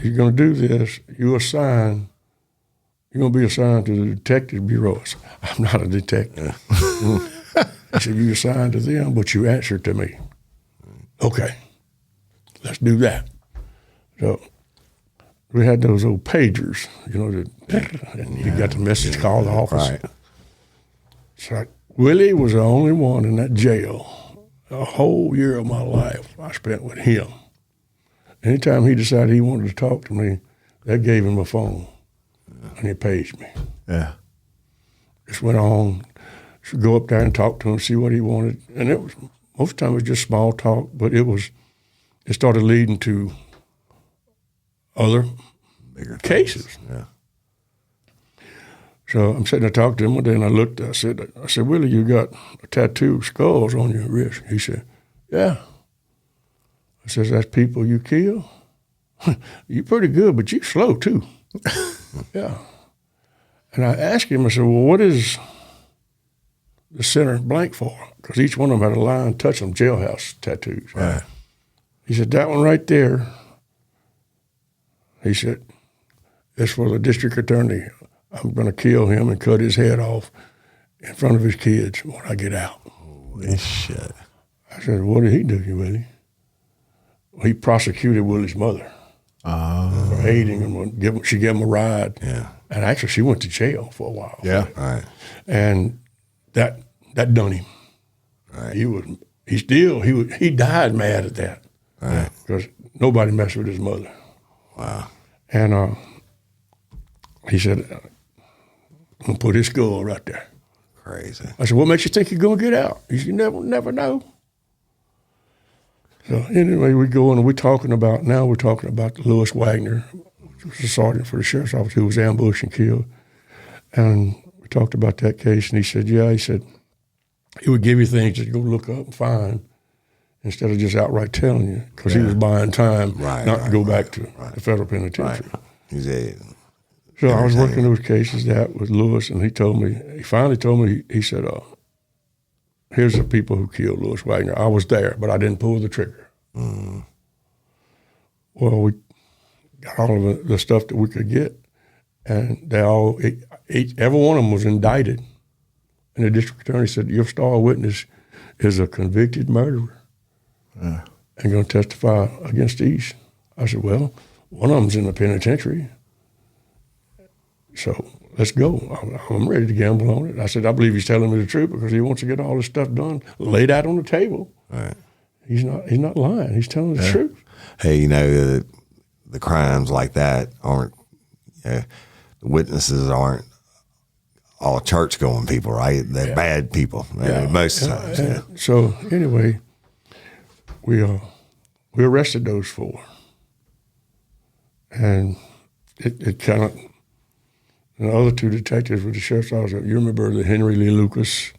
D: You're going to do this. You're going to be assigned to the detective bureau. I said, I'm not a detective. He said, you're assigned to them, but you answer to me. Okay, let's do that. So we had those old pagers, and you got the message call the office.
C: Right.
D: So Willie was the only one in that jail. A whole year of my life I spent with him. Anytime he decided he wanted to talk to me, that gave him a phone, and he paged me.
B: Yeah.
D: Just went on, should go up there and talk to him, see what he wanted. And it was, most of the time it was just small talk, but it started leading to other
C: Bigger
D: cases.
C: things. Yeah.
D: So I'm sitting there talking to him one day, and I said, Willie, you got a tattoo of skulls on your wrist. He said, yeah. I says, that's people you kill? You're pretty good, but you're slow too. Yeah. And I asked him, I said, well, what is the center blank for? Because each one of them had a line touch them, jailhouse tattoos.
C: Right.
D: He said, that one right there, he said, it's for the district attorney. I'm going to kill him and cut his head off in front of his kids when I get out.
C: Holy shit.
D: I said, what did he do, Willie? Well, he prosecuted Willie's mother for aiding him. She gave him a ride.
C: Yeah.
D: And actually, she went to jail for a while.
B: Yeah.
C: Right.
D: And that done him.
C: Right.
D: He died mad at that.
C: Right.
D: Because nobody messed with his mother.
C: Wow.
D: And he said, I'm going to put his skull right there.
C: Crazy.
D: I said, what makes you think you're going to get out? He said, you never know. So anyway, we're talking about Lewis Wagner, which was a sergeant for the sheriff's office who was ambushed and killed. And we talked about that case, and he said, he would give you things that you go look up and find instead of just outright telling you, because he was buying time not to go back to the federal penitentiary.
C: Right.
D: So I was working those cases with Lewis, and he finally told me, he said, here's the people who killed Lewis Wagner. I was there, but I didn't pull the trigger. Mm. Well, we got all of the stuff that we could get, and every one of them was indicted. And the district attorney said, your star witness is a convicted murderer and going to testify against each. I said, well, one of them's in the penitentiary. So let's go. I'm ready to gamble on it. I said, I believe he's telling me the truth because he wants to get all this stuff done, laid out on the table.
C: Right.
D: He's not lying. He's telling the truth.
C: Hey, the crimes like that aren't, the witnesses aren't all church-going people, right? They're bad people most times. Yeah.
D: So anyway, we arrested those four. And it kind of, and the other two detectives with the sheriff's office, you remember the Henry Lee Lucas?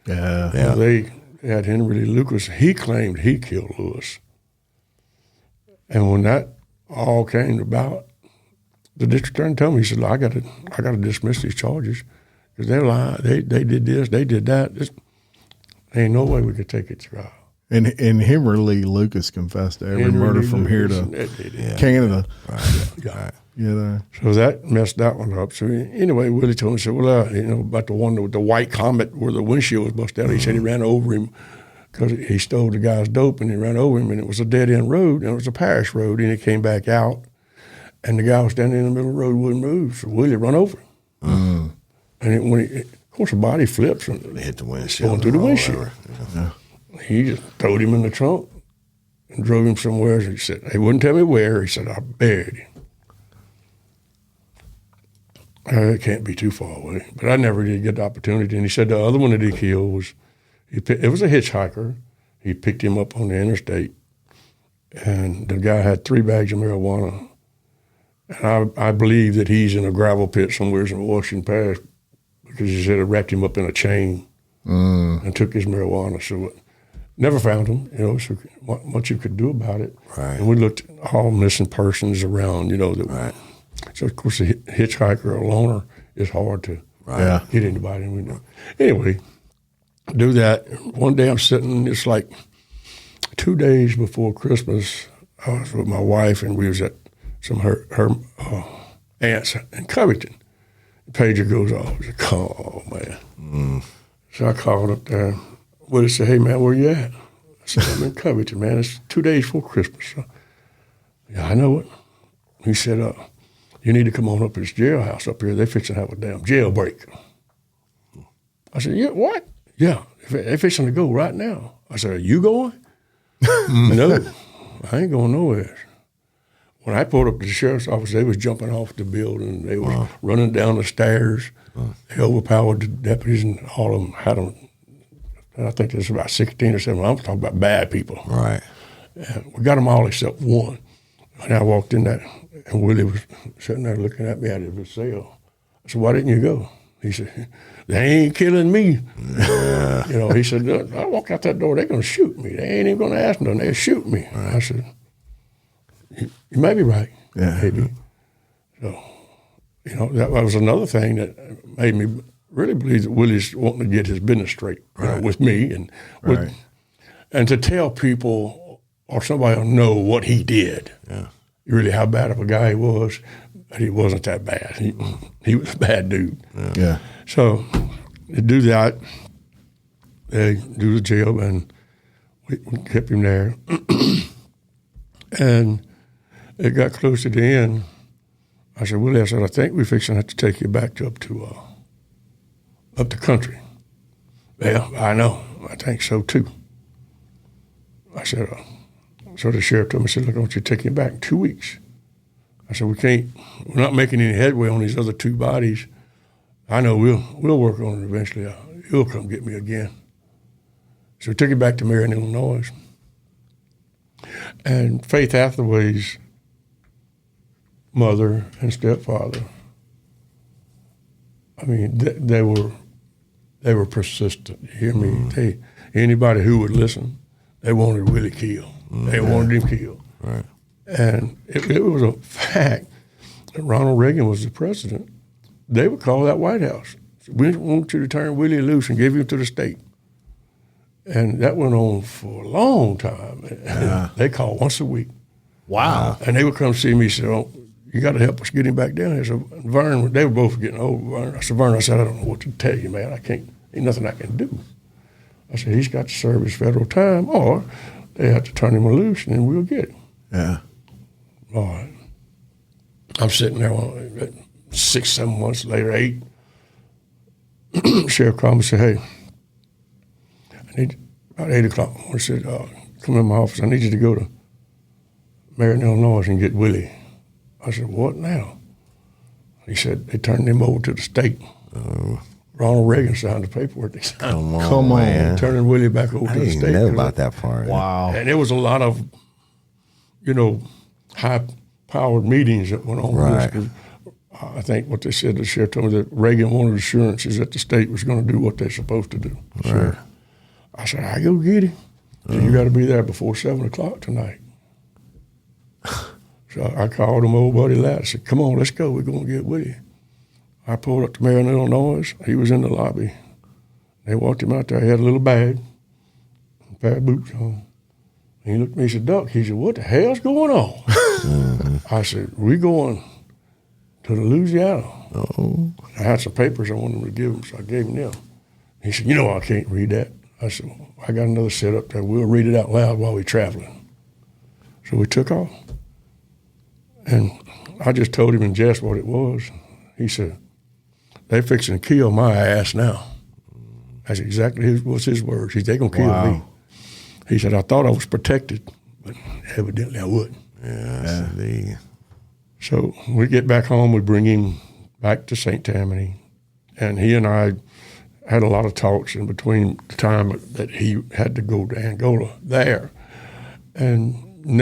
B: Yeah.
C: Yeah.
D: They had Henry Lee Lucas. He claimed he killed Lewis. And when that all came about, the district attorney told me, he said, I got to dismiss these charges because they're lying. They did this, they did that. There ain't no way we could take it to trial.
B: And Henry Lee Lucas confessed to every murder from here to Canada.
C: Right.
D: So that messed that one up. So anyway, Willie told me, said, well, about the one with the white Comet where the windshield was busted out. He said he ran over him because he stole the guy's dope, and he ran over him, and it was a dead-end road, and it was a parish road, and he came back out, and the guy was standing in the middle of the road, wouldn't move, so Willie run over him. Mm. And of course, the body flips. And
C: hit the windshield.
D: Going through the windshield.
B: Yeah.
D: He just throwed him in the trunk and drove him somewhere. He said, he wouldn't tell me where. He said, I buried him. It can't be too far away. But I never did get the opportunity. And he said the other one that he killed was a hitchhiker. He picked him up on the interstate. And the guy had 3 bags of marijuana. And I believe that he's in a gravel pit somewhere in Washington Parish because he said it wrapped him up in a chain and took his marijuana. So never found him, so what you could do about it.
C: Right.
D: And we looked at all missing persons around,
C: Right.
D: So, of course, a hitchhiker or a loner is hard to get anybody. We know. Anyway, do that. One day I'm sitting, it's like 2 days before Christmas. I was with my wife, and we was at some of her aunts in Covington. The pager goes off. I said, oh, man. Mm. So I called up there. Willie said, hey, man, where you at? I said, I'm in Covington, man. It's 2 days before Christmas. So, yeah, I know it. He said, you need to come on up to this jailhouse up here. They fixing to have a damn jailbreak. I said, yeah, what? Yeah, they fixing to go right now. I said, are you going? No, I ain't going nowhere. When I pulled up to the sheriff's office, they was jumping off the building. They was running down the stairs. They overpowered the deputies, and all of them had them. And I think there's about 16 or 17. I'm talking about bad people.
C: Right.
D: And we got them all except one. And I walked in that, and Willie was sitting there looking at me out of his cell. I said, why didn't you go? He said, they ain't killing me.
C: Yeah.
D: You know, he said, I walk out that door, they're going to shoot me. They ain't even going to ask nothing. They'll shoot me. Right. I said, you may be right, maybe. So, you know, that was another thing that made me really believe that Willie's wanting to get his business straight you know, with me and and to tell people or somebody will know what he did. Yeah. Really how bad of a guy he was. But he wasn't that bad. He was a bad dude.
B: Yeah.
D: So they do that. They do the jail, and we kept him there. And it got close to the end. I said, Willie, I said, I think we're fixing to have to take you back up the country. Well, I know. I think so too. I said, so the sheriff told me, I said, look, I want you to take him back in 2 weeks. I said, we're not making any headway on these other two bodies. I know we'll work on it eventually. He'll come get me again. So we took him back to Marion, Illinois. And Faith Hathaway's mother and stepfather, I mean, they were persistent. You hear me? Anybody who would listen, they wanted Willie killed. They wanted him killed.
C: Right.
D: And it was a fact that Ronald Reagan was the president. They would call that White House. We want you to turn Willie loose and give him to the state. And that went on for a long time. And they called once a week.
B: Wow.
D: And they would come see me and say, oh, you got to help us get him back down here. So Vern, they were both getting old. Vern, I said, I don't know what to tell you, man. Ain't nothing I can do. I said, he's got to serve his federal time, or they have to turn him loose, and then we'll get him.
B: Yeah.
D: All right. I'm sitting there 6, 7 months later, 8. Sheriff called me and said, hey, I need, about 8 o'clock, I said, come in my office. I need you to go to Marion, Illinois and get Willie. I said, what now? He said, they turned him over to the state. Ronald Reagan signed the paperwork. They signed.
B: Come on, man.
D: Turning Willie back over to the state.
C: I didn't know about that part.
B: Wow.
D: And there was a lot of, high-powered meetings that went on.
C: Right.
D: With this. I think what they said, the sheriff told me that Reagan wanted assurances that the state was going to do what they're supposed to do.
C: Right.
D: So I said, I go get him. So you got to be there before 7 o'clock tonight. So I called him, old buddy Ladd. I said, come on, let's go. We're going to get Willie. I pulled up to Marion, Illinois. He was in the lobby. They walked him out there. He had a little bag, a pair of boots on. And he looked at me and said, Duck, he said, what the hell's going on? I said, we going to the Louisiana. I had some papers I wanted him to give him, so I gave him them. He said, I can't read that. I said, well, I got another set up there. We'll read it out loud while we're traveling. So we took off. And I just told him in jest what it was. He said, they fixing to kill my ass now. That's exactly his words. He said, they going to kill me. He said, I thought I was protected, but evidently I wouldn't.
C: Yeah.
D: So we get back home, we bring him back to St. Tammany, and he and I had a lot of talks in between the time that he had to go to Angola there. And we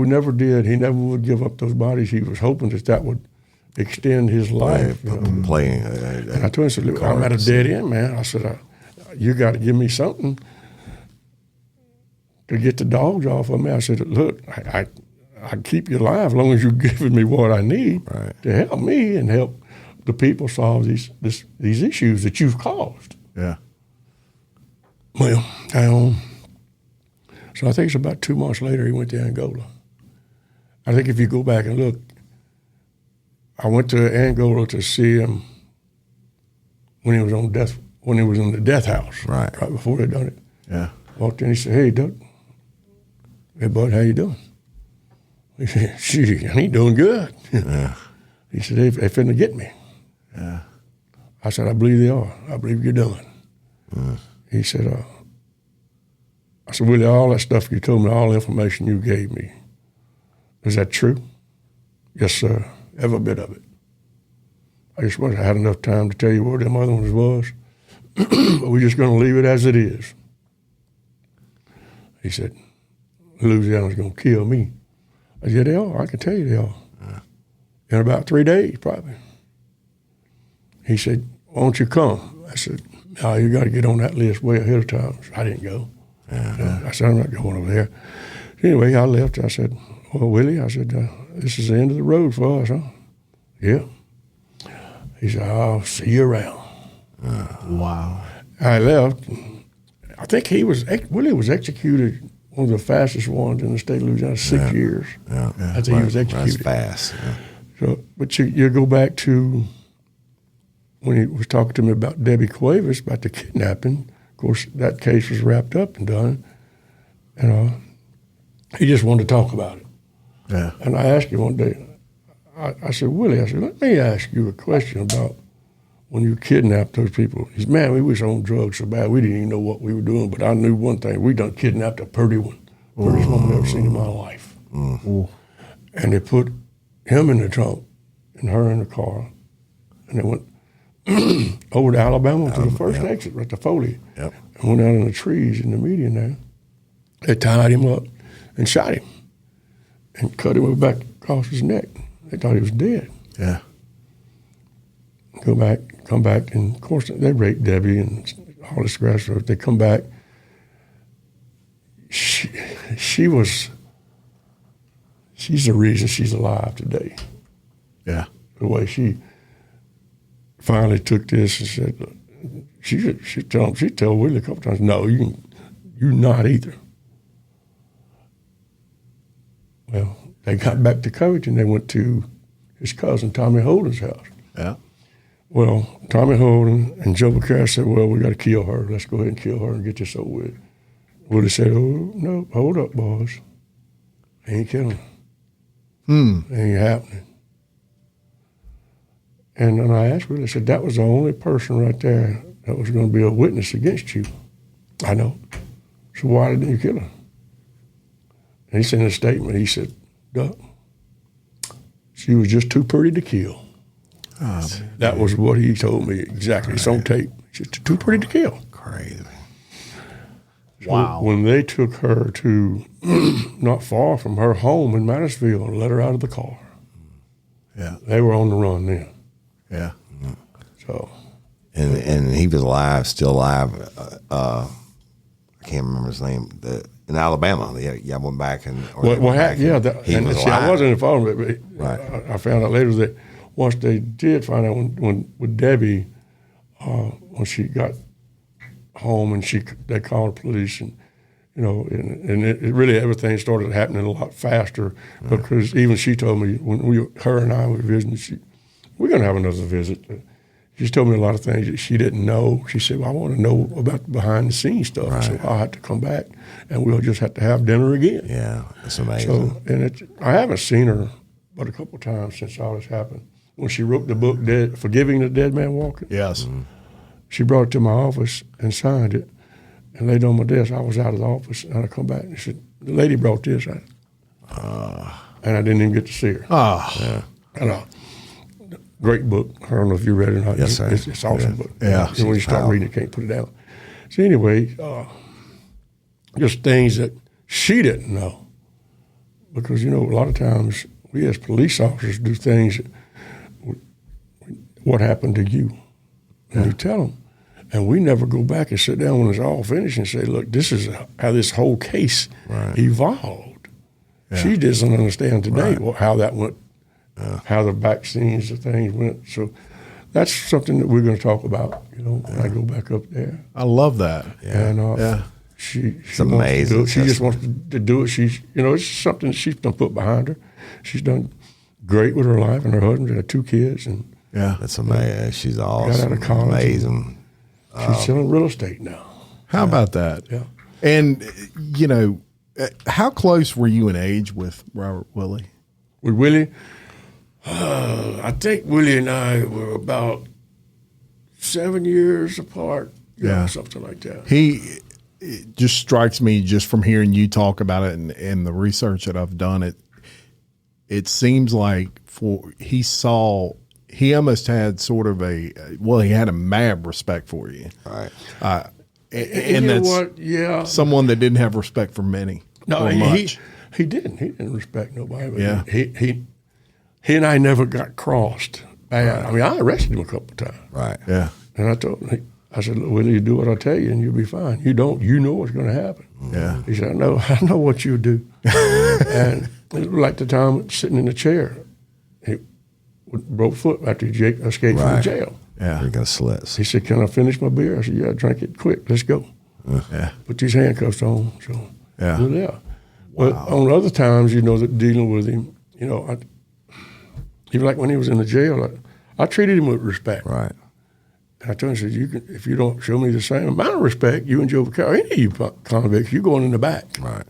D: never did. He never would give up those bodies. He was hoping that would extend his life.
C: Playing.
D: And I told him, I said, look, I'm at a dead end, man. I said, you got to give me something to get the dogs off of me. I said, look, I keep you alive as long as you're giving me what I need to help me and help the people solve these issues that you've caused.
B: Yeah.
D: Well, so I think it's about 2 months later he went to Angola. I think if you go back and look, I went to Angola to see him when he was in the death house, right before they done it.
B: Yeah.
D: Walked in, he said, hey, Doug. Hey, bud, how you doing? He said, shit, I ain't doing good.
C: Yeah.
D: He said, they finna get me.
B: Yeah.
D: I said, I believe they are. I believe you're done. He said, I said, Willie, all that stuff you told me, all the information you gave me, is that true? Yes, sir. Every bit of it. I just wish I had enough time to tell you where them other ones was. But we're just going to leave it as it is. He said, Louisiana's going to kill me. I said, yeah, they are. I can tell you they are. In about 3 days, probably. He said, why don't you come? I said, no, you got to get on that list way ahead of time. I didn't go. I said, I'm not going over there. Anyway, I left. I said, well, Willie, I said, this is the end of the road for us, huh? Yeah. He said, I'll see you around.
B: Wow.
D: I left. I think Willie was executed, one of the fastest ones in the state of Louisiana, 6 years.
C: Yeah.
D: I think he was executed.
C: That's fast. Yeah.
D: So, but you go back to when he was talking to me about Debbie Cuevas, about the kidnapping. Of course, that case was wrapped up and done. And he just wanted to talk about it.
B: Yeah.
D: And I asked him one day, I said, Willie, I said, let me ask you a question about when you kidnapped those people. He said, man, we was on drugs so bad we didn't even know what we were doing. But I knew one thing, we done kidnapped a prettiest woman I've ever seen in my life. And they put him in the trunk and her in the car. And they went over to Alabama to the first exit, right to Foley.
C: Yep.
D: And went out in the trees in the median there. They tied him up and shot him and cut him back across his neck. They thought he was dead.
B: Yeah.
D: Come back, and of course they raped Debbie and all this grass. They come back. She's the reason she's alive today.
B: Yeah.
D: The way she finally took this and said, she told Willie a couple times, no, you're not either. Well, they got back to Covington. They went to his cousin Tommy Holden's house.
B: Yeah.
D: Well, Tommy Holden and Joe Becerra said, well, we got to kill her. Let's go ahead and kill her and get this over with. Willie said, oh, no, hold up, boys. Ain't killing her. Ain't happening. And then I asked Willie, I said, that was the only person right there that was going to be a witness against you. I know. So why didn't you kill her? And he said in a statement, he said, Duck, she was just too pretty to kill. That was what he told me exactly. It's on tape. She's too pretty to kill.
C: Crazy.
D: So
B: Wow.
D: when they took her to not far from her home in Mattisville and let her out of the car,
B: Yeah.
D: they were on the run then.
B: Yeah.
D: So
C: And he was alive, still alive. I can't remember his name. In Alabama, I went back and
D: he was alive. I wasn't involved with it, but
C: Right.
D: I found out later that once they did find out when with Debbie, when she got home and they called the police and it really everything started happening a lot faster because even she told me when her and I were visiting, we're going to have another visit. She told me a lot of things that she didn't know. She said, well, I want to know about the behind-the-scenes stuff.
C: Right.
D: So I'll have to come back, and we'll just have to have dinner again.
C: Yeah, it's amazing.
D: So, and I haven't seen her but a couple of times since all this happened. When she wrote the book, Forgiving the Dead Man Walking,
B: Yes.
D: she brought it to my office and signed it and laid it on my desk. I was out of the office, and I come back, and she said, the lady brought this. And I didn't even get to see her.
B: Oh.
D: And great book. I don't know if you read it or not.
C: Yes, sir.
D: It's an awesome book.
B: Yeah.
D: And when you start reading it, you can't put it down. So anyway, just things that she didn't know. Because, a lot of times we as police officers do things, what happened to you? And you tell them. And we never go back and sit down when it's all finished and say, look, this is how this whole case evolved.
B: Yeah.
D: She doesn't understand today how that went. How the back scenes of things went. So that's something that we're going to talk about, when I go back up there.
B: I love that.
D: And she's
C: amazing.
D: She just wants to do it. She's, it's something she's done put behind her. She's done great with her life and her husband and her 2 kids. And
B: Yeah.
C: That's amazing. She's
D: got
C: awesome.
D: out of college.
C: Amazing.
D: She's selling real estate now.
B: How about that?
D: Yeah.
B: And, how close were you in age with Robert Willie?
D: With Willie, I think Willie and I were about 7 years apart.
B: Yeah.
D: Something like that.
B: It just strikes me just from hearing you talk about it and the research that I've done. It seems like he almost had sort of he had a mad respect for you.
C: Right.
D: And you know what? Yeah.
B: Someone that didn't have respect for many.
D: No,
B: or much.
D: he didn't. He didn't respect nobody. But
B: Yeah.
D: He and I never got crossed. Bad. I mean, I arrested him a couple of times.
C: Right.
B: Yeah.
D: And I told him, I said, Willie, you do what I tell you and you'll be fine. You don't, you know what's going to happen.
B: Yeah.
D: He said, I know what you do. And it was like the time sitting in the chair. He broke foot after he escaped from
C: Right.
D: jail.
B: Yeah.
C: Freaking slits.
D: He said, can I finish my beer? I said, yeah, drink it quick. Let's go.
B: Yeah.
D: Put these handcuffs on. So,
B: Yeah.
D: we're there. But on other times, that dealing with him, even like when he was in the jail, I treated him with respect.
C: Right.
D: And I told him, I said, if you don't show me the same amount of respect, you and Joe Vaccaro, any of you convicts, you're going in the back.
C: Right.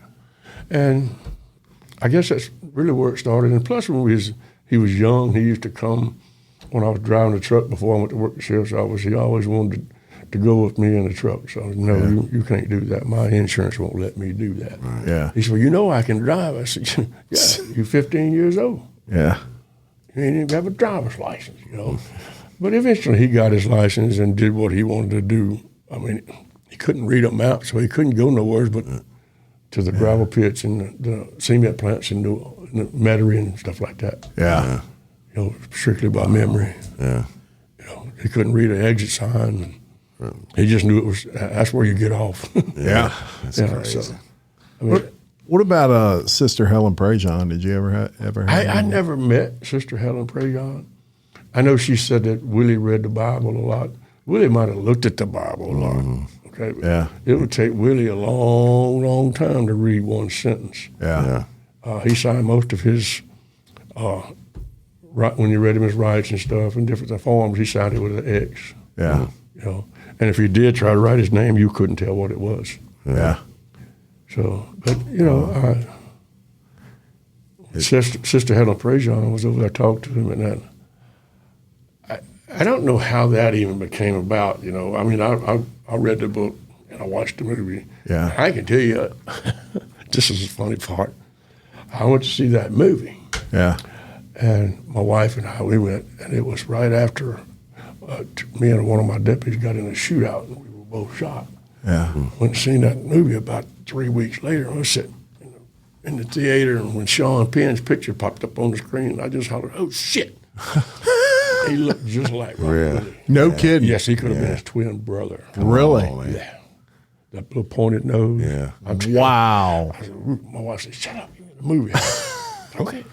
D: And I guess that's really where it started. And plus, when he was young, he used to come when I was driving the truck before I went to work at the sheriff's office. He always wanted to go with me in the truck. So I said, no, you can't do that. My insurance won't let me do that.
C: Right.
B: Yeah.
D: He said, well, I can drive. I said, yeah, you're 15 years old.
B: Yeah.
D: You ain't even have a driver's license, But eventually he got his license and did what he wanted to do. I mean, he couldn't read a map, so he couldn't go nowhere but to the gravel pits and the cement plants in the Metairie and stuff like that.
B: Yeah.
D: Strictly by memory.
C: Yeah.
D: He couldn't read an exit sign. He just knew that's where you get off.
B: Yeah.
C: That's
D: Yeah,
C: crazy.
D: so, I mean,
B: What about Sister Helen Prejean? Did you ever have
D: I never met Sister Helen Prejean. I know she said that Willie read the Bible a lot. Willie might have looked at the Bible a lot. Okay, but
B: Yeah.
D: it would take Willie a long, long time to read one sentence.
B: Yeah.
D: He signed most of his, when you read him his rights and stuff and different forms, he signed it with an X.
B: Yeah.
D: And if he did try to write his name, you couldn't tell what it was.
B: Yeah.
D: So, but Sister Helen Prejean was over there talking to him, and that. I don't know how that even became about. I mean, I read the book and I watched the movie.
B: Yeah.
D: I can tell you, this is the funny part. I went to see that movie,
B: Yeah.
D: and my wife and I, we went, and it was right after me and one of my deputies got in a shootout, and we were both shot.
B: Yeah.
D: Went and seen that movie about 3 weeks later. I was sitting in the theater, and when Sean Penn's picture popped up on the screen, I just hollered, "Oh shit!" He looked just like Willie.
B: No kidding.
D: Yes, he could have been his twin brother.
B: Really?
C: Oh, man.
D: Yeah, that little pointed nose.
C: Yeah.
B: Wow.
D: My wife said, "Shut up, you're in the movie." Okay.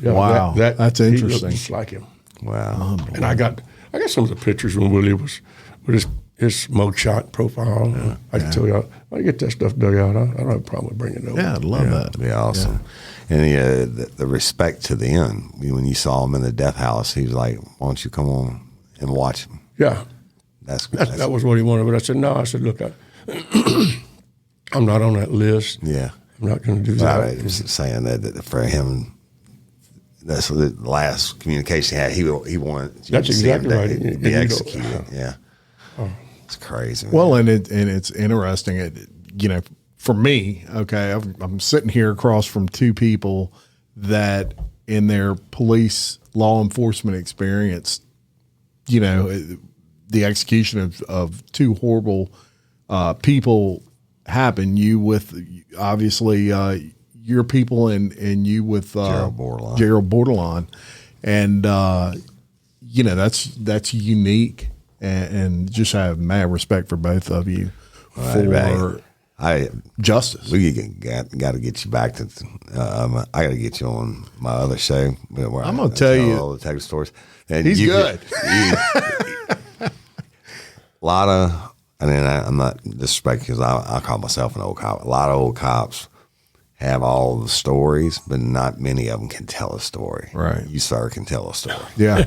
D: Yeah,
B: Wow. That's
D: he
B: interesting.
D: looked just like him.
C: Wow.
D: And I got some of the pictures when Willie was with his mugshot profile. I can tell you, I get that stuff dug out. I don't have a problem with bringing it over.
B: Yeah, I'd love that.
C: That'd be awesome. And the respect to the end. When you saw him in the death house, he was like, "Why don't you come on and watch him?"
D: Yeah. That was what he wanted. But I said, no. I said, look, I'm not on that list.
C: Yeah.
D: I'm not going to do
C: I
D: that.
C: was saying that for him, that's the last communication he had. He wanted you
D: That's
C: to see him
D: exactly right.
C: to be executed. Yeah. It's crazy. Man.
B: Well, and it's interesting. For me, okay, I'm sitting here across from two people that in their police law enforcement experience, the execution of two horrible people happened. You with obviously your people and you with
C: Gerald
B: Bordelon, and that's unique, and just have mad respect for both of you for justice.
C: We got to get you back to. I got to get you on my other show. Where
B: I'm gonna tell you
C: all the detective stories. And
B: he's good.
C: A lot of, I'm not disrespecting because I call myself an old cop. A lot of old cops have all the stories, but not many of them can tell a story.
B: Right.
C: You, sir, can tell a story.
B: Yeah,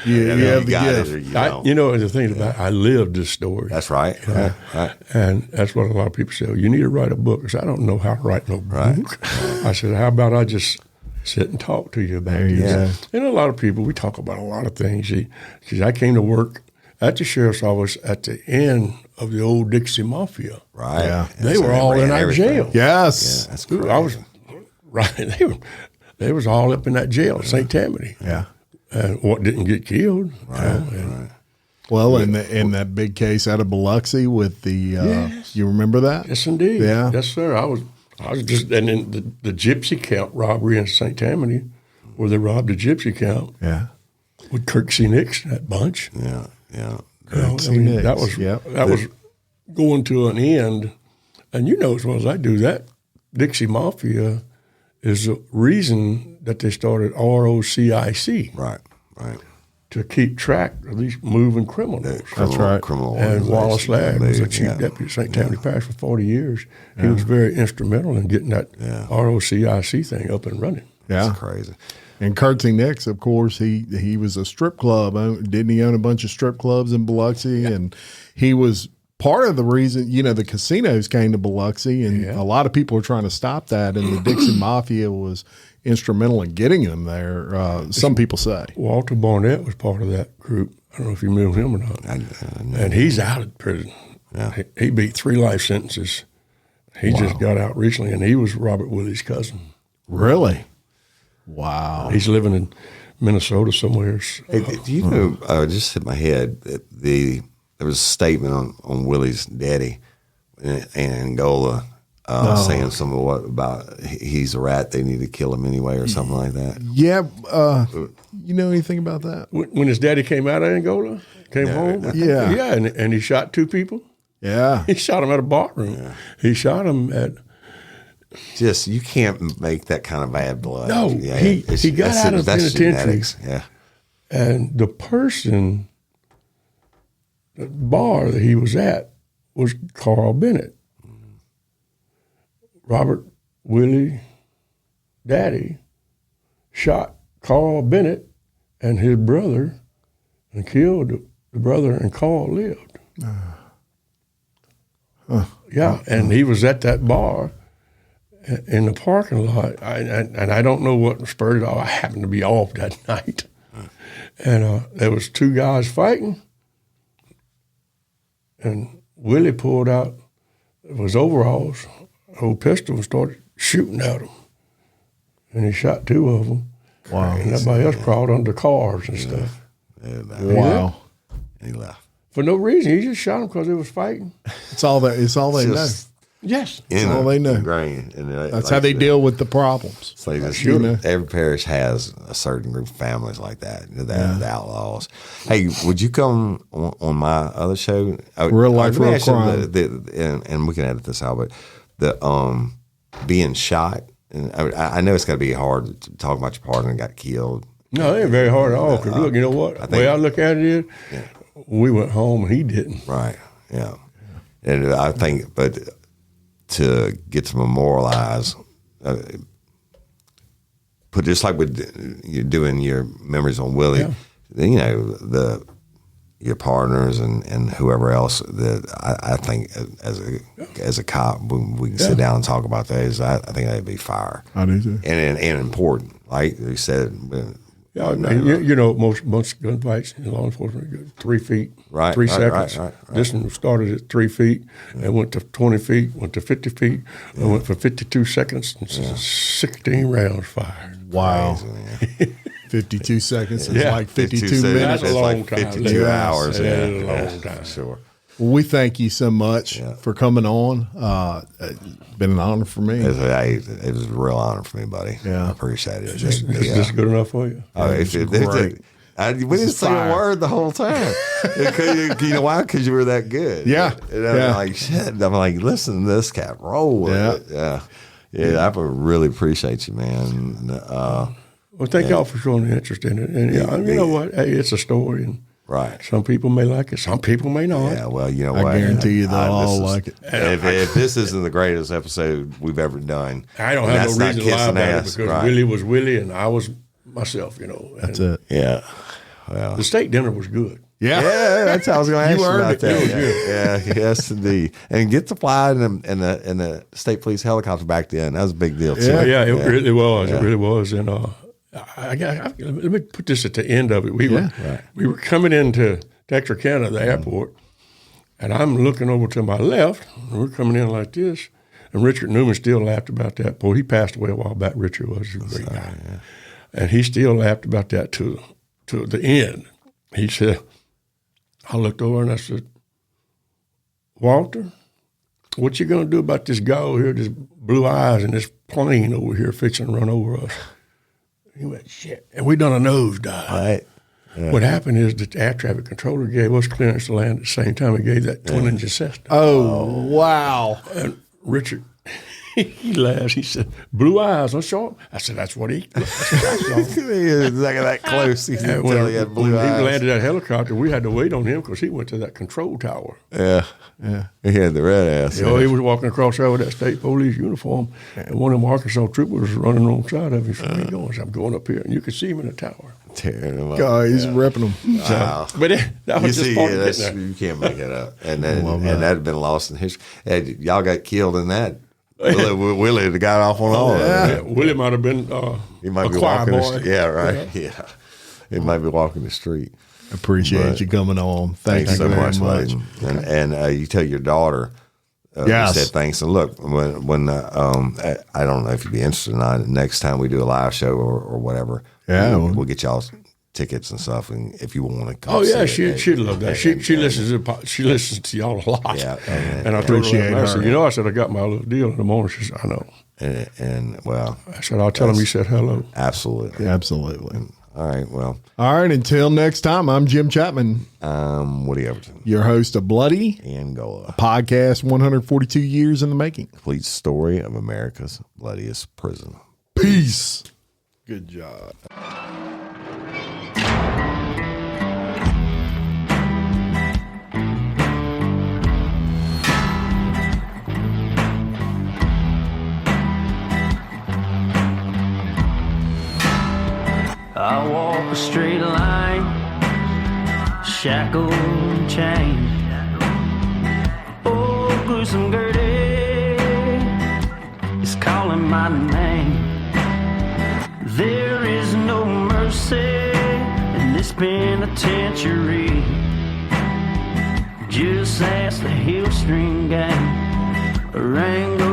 B: you have the
C: got
B: gift.
C: it or you don't.
D: The thing about I lived this story.
C: That's right. Yeah. Right.
D: And that's what a lot of people say. You need to write a book. I said, I don't know how to write no book. I said, how about I just sit and talk to you about
B: There you
D: this.
B: go.
D: And a lot of people, we talk about a lot of things. See, I came to work at the sheriff's office at the end of the old Dixie Mafia.
C: Right.
B: Yeah.
D: They were all in our jail.
B: Yes.
C: That's
D: Dude, I was right. They was all up in that jail, St. Tammany.
B: Yeah.
D: And what didn't get killed.
B: Well, in that big case out of Biloxi with the,
D: Yes.
B: you remember that?
D: Yes, indeed.
B: Yeah.
D: Yes, sir. I was just, and then the gypsy camp robbery in St. Tammany, where they robbed the gypsy camp
B: Yeah.
D: with Kirksey Nix, that bunch.
C: Yeah. Yeah.
D: You know,
B: Kirksey Nix,
D: that was
B: yep.
D: that was going to an end, and you know as well as I do that Dixie Mafia is the reason that they started ROCIC
C: Right. Right.
D: to keep track of these moving criminals.
B: That's right.
C: Criminal
D: And Wallace
C: organization.
D: Ladd was a
C: Moved,
D: chief
C: yeah.
D: deputy at St. Tammany Parish for 40 years. He was very instrumental in getting that ROCIC thing up and running.
B: Yeah.
C: That's crazy.
B: And Kirksey Nix, of course, he was a strip club. Didn't he own a bunch of strip clubs in Biloxi? And he was part of the reason, the casinos came to Biloxi, and a lot of people were trying to stop that. And the Dixie Mafia was instrumental in getting them there. Some people say.
D: Walter Barnett was part of that group. I don't know if you remember him or not. And he's out of prison.
C: Yeah.
D: He beat 3 life sentences. He just got out recently, and he was Robert Willie's cousin.
B: Really? Wow.
D: He's living in Minnesota somewhere.
C: Hey, do you know? Just hit my head. That there was a statement on Willie's daddy in Angola saying something about he's a rat. They need to kill him anyway, or something like that.
B: Yeah. You know anything about that?
D: When his daddy came out of Angola, came home,
B: Yeah.
D: and he shot 2 people.
B: Yeah.
D: He shot him at a bar room. Yeah. He shot him at.
C: Just you can't make that kind of bad blood.
D: No, he got out of
C: that's
D: penitentiary.
C: genetics. Yeah.
D: And the person, the bar that he was at, was Carl Bennett. Robert Willie Daddy shot Carl Bennett and his brother and killed the brother, and Carl lived. Yeah, and he was at that bar in the parking lot, and I don't know what spurred it off. I happened to be off that night, and there was 2 guys fighting, and Willie pulled out his overalls, old pistol, and started shooting at him, and he shot 2 of them.
B: Wow.
D: And everybody else crawled under cars and stuff.
B: Wow.
C: And he left.
D: For no reason, he just shot them because they was fighting.
B: It's all they know.
C: Just
D: Yes.
B: all they know.
C: ingrained. And
B: That's how they deal with the problems.
C: It's like this,
B: Sure.
C: every parish has a certain group of families like that, the outlaws. Hey, would you come on my other show?
B: Real Life,
C: let me
B: Real
C: ask you
B: Crime.
C: and we can edit this out, but the being shot, and I know it's got to be hard to talk about your partner and got killed.
D: No, it ain't very hard at all. Because look, you know what? The way I look at it is, we went home and he didn't.
C: Right, yeah. And I think, but to get to memorialize, put just like with you doing your memories on Willie, your partners and whoever else that I think as a cop we can sit down and talk about those. I think that'd be fire.
B: I do too.
C: And important, like you said.
D: Yeah, you know, most gunfights in law enforcement go 3 feet,
C: Right,
D: 3
C: right,
D: seconds.
C: right.
D: This one started at 3 feet and went to 20 feet, went to 50 feet, and went for 52 seconds and 16 rounds fired.
B: Wow.
C: Crazy,
B: 52 seconds is
D: Yeah.
B: like 52
C: seconds,
B: minutes.
D: That's a
C: it's
D: long
C: like
D: time.
C: 52
D: Yes,
C: hours.
D: it
C: Yeah,
D: is a long time.
C: for sure.
B: Well, we thank you so much
C: Yeah.
B: for coming on. It's been an honor for me.
C: It was a real honor for me, buddy.
B: Yeah.
C: I appreciate it.
D: Is this good enough for you?
C: We didn't say
B: fire.
C: a word the whole time. You know why? Because you were that good.
B: Yeah.
C: And I'm
B: Yeah.
C: like, shit. I'm like, listen to this cat. Roll with it. Yeah. I really appreciate you, man.
D: Well, thank y'all for showing the interest in it. And you know what? Hey, it's a story, and
C: Right.
D: some people may like it, some people may not.
C: Yeah, well, you know
B: I
C: what?
B: guarantee you they'll all like it.
C: If this isn't the greatest episode we've ever done,
D: I don't
C: and
D: have
C: that's
D: no
C: not
D: reason to lie
C: kissing
D: about
C: ass,
D: it because
C: right.
D: Willie was Willie and I was myself, you know.
B: That's
D: And
B: it.
C: Yeah. Well,
D: the steak dinner was good.
B: Yeah.
C: that's how I was going to ask you
B: earned
C: about
B: it.
C: that. Yeah, yes, indeed. And get to fly in the state police helicopter back then. That was a big deal, too.
D: Yeah, it really was. It really was. And let me put this at the end of it. We were coming into Texarkana, the airport, and I'm looking over to my left, and we're coming in like this. And Richard Newman still laughed about that. Boy, he passed away a while back. Richard was a great guy. Yeah. And he still laughed about that to the end. He said, I looked over and I said, Walter, what you going to do about this guy over here, this blue eyes and this plane over here fixing to run over us? He went, shit. And we done a nosedive.
C: Right. Yeah.
D: What happened is the air traffic controller gave us clearance to land at the same time he gave that twin-engine Cessna.
B: Oh, wow.
D: And Richard, he laughs. He said, blue eyes, let's show him. I said, that's what he saw.
C: Exactly that close. He
D: And
C: tell he had blue
D: when
C: eyes.
D: he landed that helicopter, we had to wait on him because he went to that control tower.
C: Yeah. He had the red ass.
D: You know, he was walking across there with that state police uniform, and one of them Arkansas troopers was running alongside of him. He said, where you going? I said, I'm going up here. And you could see him in the tower.
C: Tearing him up.
B: God, he's ripping them.
C: Wow.
D: But that was
C: You
D: just
C: see,
D: part
C: yeah,
D: of
C: that's,
D: getting there.
C: you can't make it up. And that had been lost in history. Hey, y'all got killed in that. Willie got off on all of
D: Yeah,
C: that.
D: Willie might have been
C: He might
D: a
C: be
D: choir
C: walking the
D: boy.
C: street. Yeah, right. Yeah. He might be walking the street.
B: Appreciate
C: But
B: you coming on. Thank
C: Thanks
B: you
C: so
B: very
C: much,
B: much.
C: Layden. And you tell your daughter,
B: Yes.
C: you said thanks. And look, when I don't know if you'd be interested or not, next time we do a live show or whatever,
B: Yeah.
C: we'll get y'all tickets and stuff. And if you want to come,
D: Oh yeah,
C: see it,
D: she'd love that. She
C: and-
D: listens to y'all a lot.
C: Yeah,
D: and I told
B: appreciate
D: her, I said,
B: her.
D: I said I got my little deal in the morning. She said, I know.
C: and well,
D: I said, I'll tell him you said hello.
C: absolutely.
B: Absolutely.
C: All right. Well,
B: All right. Until next time, I'm Jim Chapman,
C: Woody Everton,
B: your host of Bloody
C: Angola,
B: Podcast 142 Years in the Making.
C: complete story of America's bloodiest prison.
B: Peace. Good job.
A: I walk a straight line, shackled and chained. Oh, gruesome Gertie is calling my name. There is no mercy in this penitentiary. Just ask the Hill String Gang, Rango